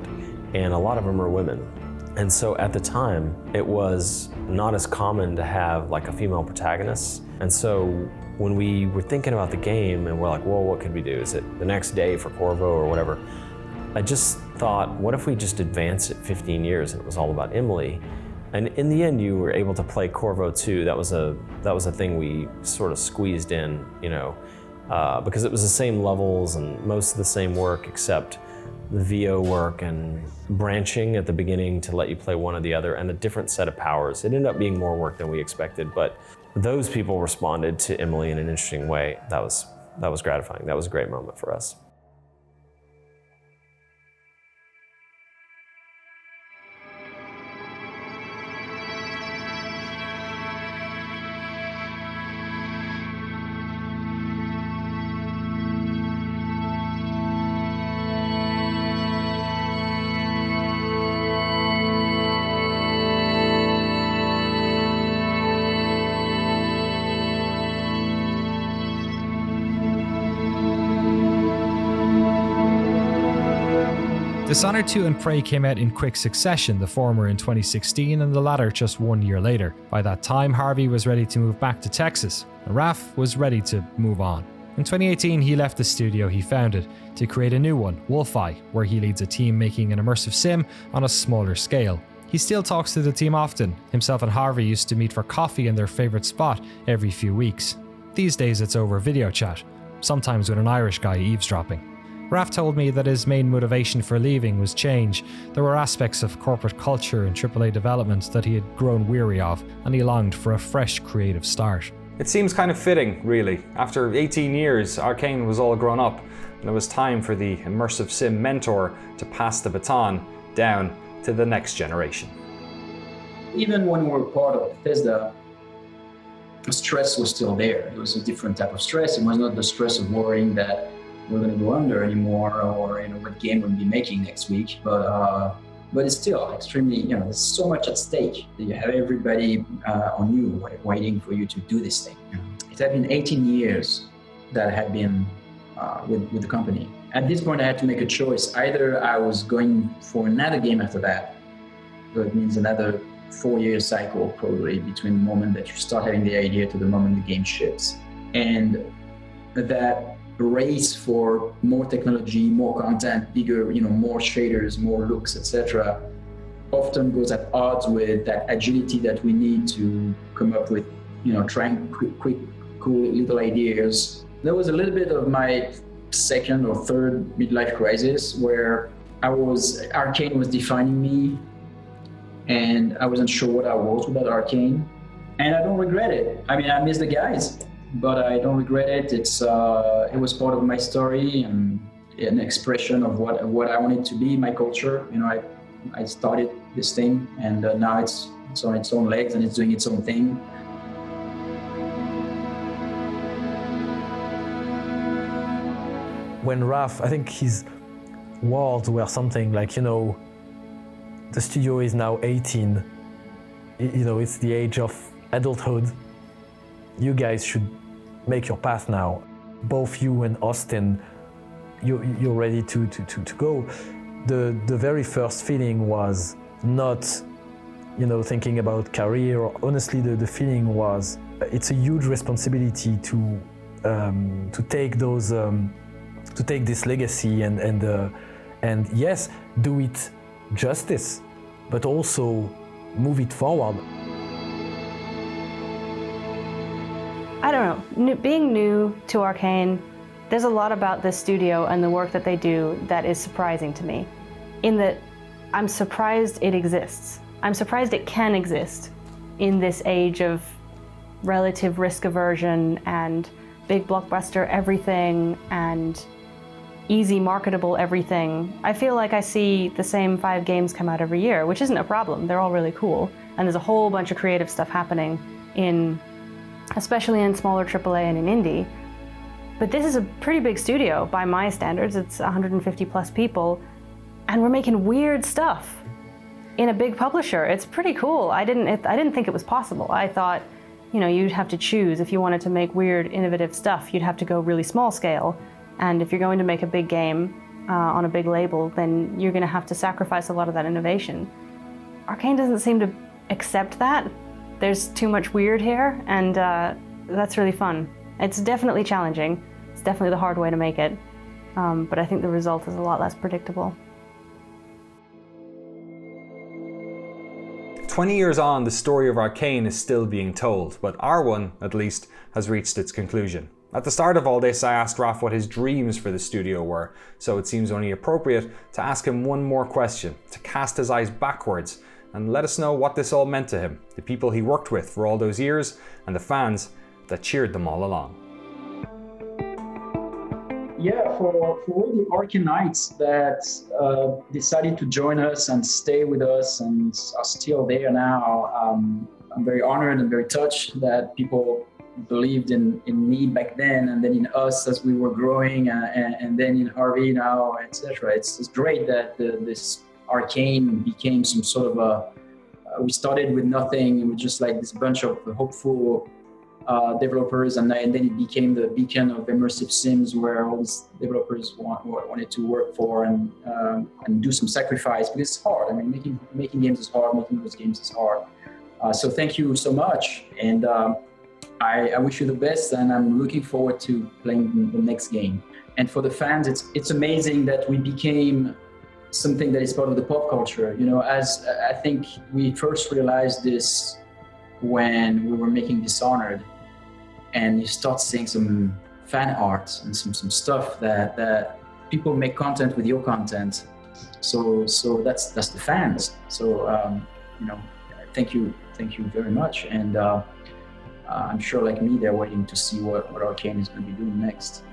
And a lot of them are women. And so at the time, it was not as common to have like a female protagonist. And so when we were thinking about the game and we're like, well, what could we do? Is it the next day for Corvo or whatever? I just thought, what if we just advanced it 15 years and it was all about Emily? And in the end, you were able to play Corvo 2. That was a thing we sort of squeezed in, you know, because it was the same levels and most of the same work, except the VO work and branching at the beginning to let you play one or the other, and a different set of powers. It ended up being more work than we expected, but those people responded to Emily in an interesting way. That was gratifying. That was a great moment for us. Dishonored 2 and Prey came out in quick succession, the former in 2016 and the latter just 1 year later. By that time, Harvey was ready to move back to Texas, and Raph was ready to move on. In 2018, he left the studio he founded to create a new one, Wolfeye, where he leads a team making an immersive sim on a smaller scale. He still talks to the team often. Himself and Harvey used to meet for coffee in their favourite spot every few weeks. These days it's over video chat, sometimes with an Irish guy eavesdropping. Raph told me that his main motivation for leaving was change. There were aspects of corporate culture and AAA development that he had grown weary of, and he longed for a fresh creative start. It seems kind of fitting, really. After 18 years, Arkane was all grown up, and it was time for the immersive sim mentor to pass the baton down to the next generation. Even when we were part of Bethesda, the stress was still there. It was a different type of stress. It was not the stress of worrying that we're going to go under anymore, or what game we'll be making next week. But it's still extremely, there's so much at stake that you have everybody on you waiting for you to do this thing. It had been 18 years that I had been with the company. At this point, I had to make a choice. Either I was going for another game after that, so it means another 4-year cycle probably between the moment that you start having the idea to the moment the game ships, and that race for more technology, more content, bigger, more shaders, more looks, etc., often goes at odds with that agility that we need to come up with, trying quick, cool little ideas. There was a little bit of my second or third midlife crisis where Arkane was defining me, and I wasn't sure what I was without Arkane, and I don't regret it. I mean, I miss the guys, but I don't regret it. It was part of my story and an expression of what I wanted to be, my culture. I started this thing, and now it's on its own legs and it's doing its own thing. When Raph, I think his words were something like, the studio is now 18. It's the age of adulthood. You guys should make your path now. Both you and Austin you're ready to go. The very first feeling was not, thinking about career. Honestly, the feeling was it's a huge responsibility to take those to take this legacy and yes, do it justice, but also move it forward. I don't know, being new to Arkane, there's a lot about this studio and the work that they do that is surprising to me, in that I'm surprised it exists. I'm surprised it can exist in this age of relative risk aversion and big blockbuster everything and easy marketable everything. I feel like I see the same 5 games come out every year, which isn't a problem. They're all really cool. And there's a whole bunch of creative stuff happening especially in smaller AAA and in indie. But this is a pretty big studio by my standards. It's 150 plus people, and we're making weird stuff in a big publisher. It's pretty cool. I didn't think it was possible. I thought, you'd have to choose. If you wanted to make weird, innovative stuff, you'd have to go really small scale. And if you're going to make a big game on a big label, then you're going to have to sacrifice a lot of that innovation. Arkane doesn't seem to accept that. There's too much weird here, and that's really fun. It's definitely challenging. It's definitely the hard way to make it. But I think the result is a lot less predictable. 20 years on, the story of Arkane is still being told, but our one, at least, has reached its conclusion. At the start of all this, I asked Raph what his dreams for the studio were, so it seems only appropriate to ask him one more question, to cast his eyes backwards and let us know what this all meant to him, the people he worked with for all those years, and the fans that cheered them all along. Yeah, for all the Arkanites that decided to join us and stay with us and are still there now, I'm very honored and very touched that people believed in me back then, and then in us as we were growing, and then in Harvey now, etc. It's great that this Arkane became some sort of we started with nothing. It was just like this bunch of hopeful developers, and then it became the beacon of immersive sims where all these developers wanted to work for and do some sacrifice, because it's hard. I mean, making games is hard, making those games is hard. So thank you so much, and I wish you the best, and I'm looking forward to playing the next game. And for the fans, it's amazing that we became something that is part of the pop culture. As I think we first realized this when we were making Dishonored, and you start seeing some fan art and some stuff that people make content with your content. So that's the fans. So thank you very much, and I'm sure, like me, they're waiting to see what Arkane is going to be doing next.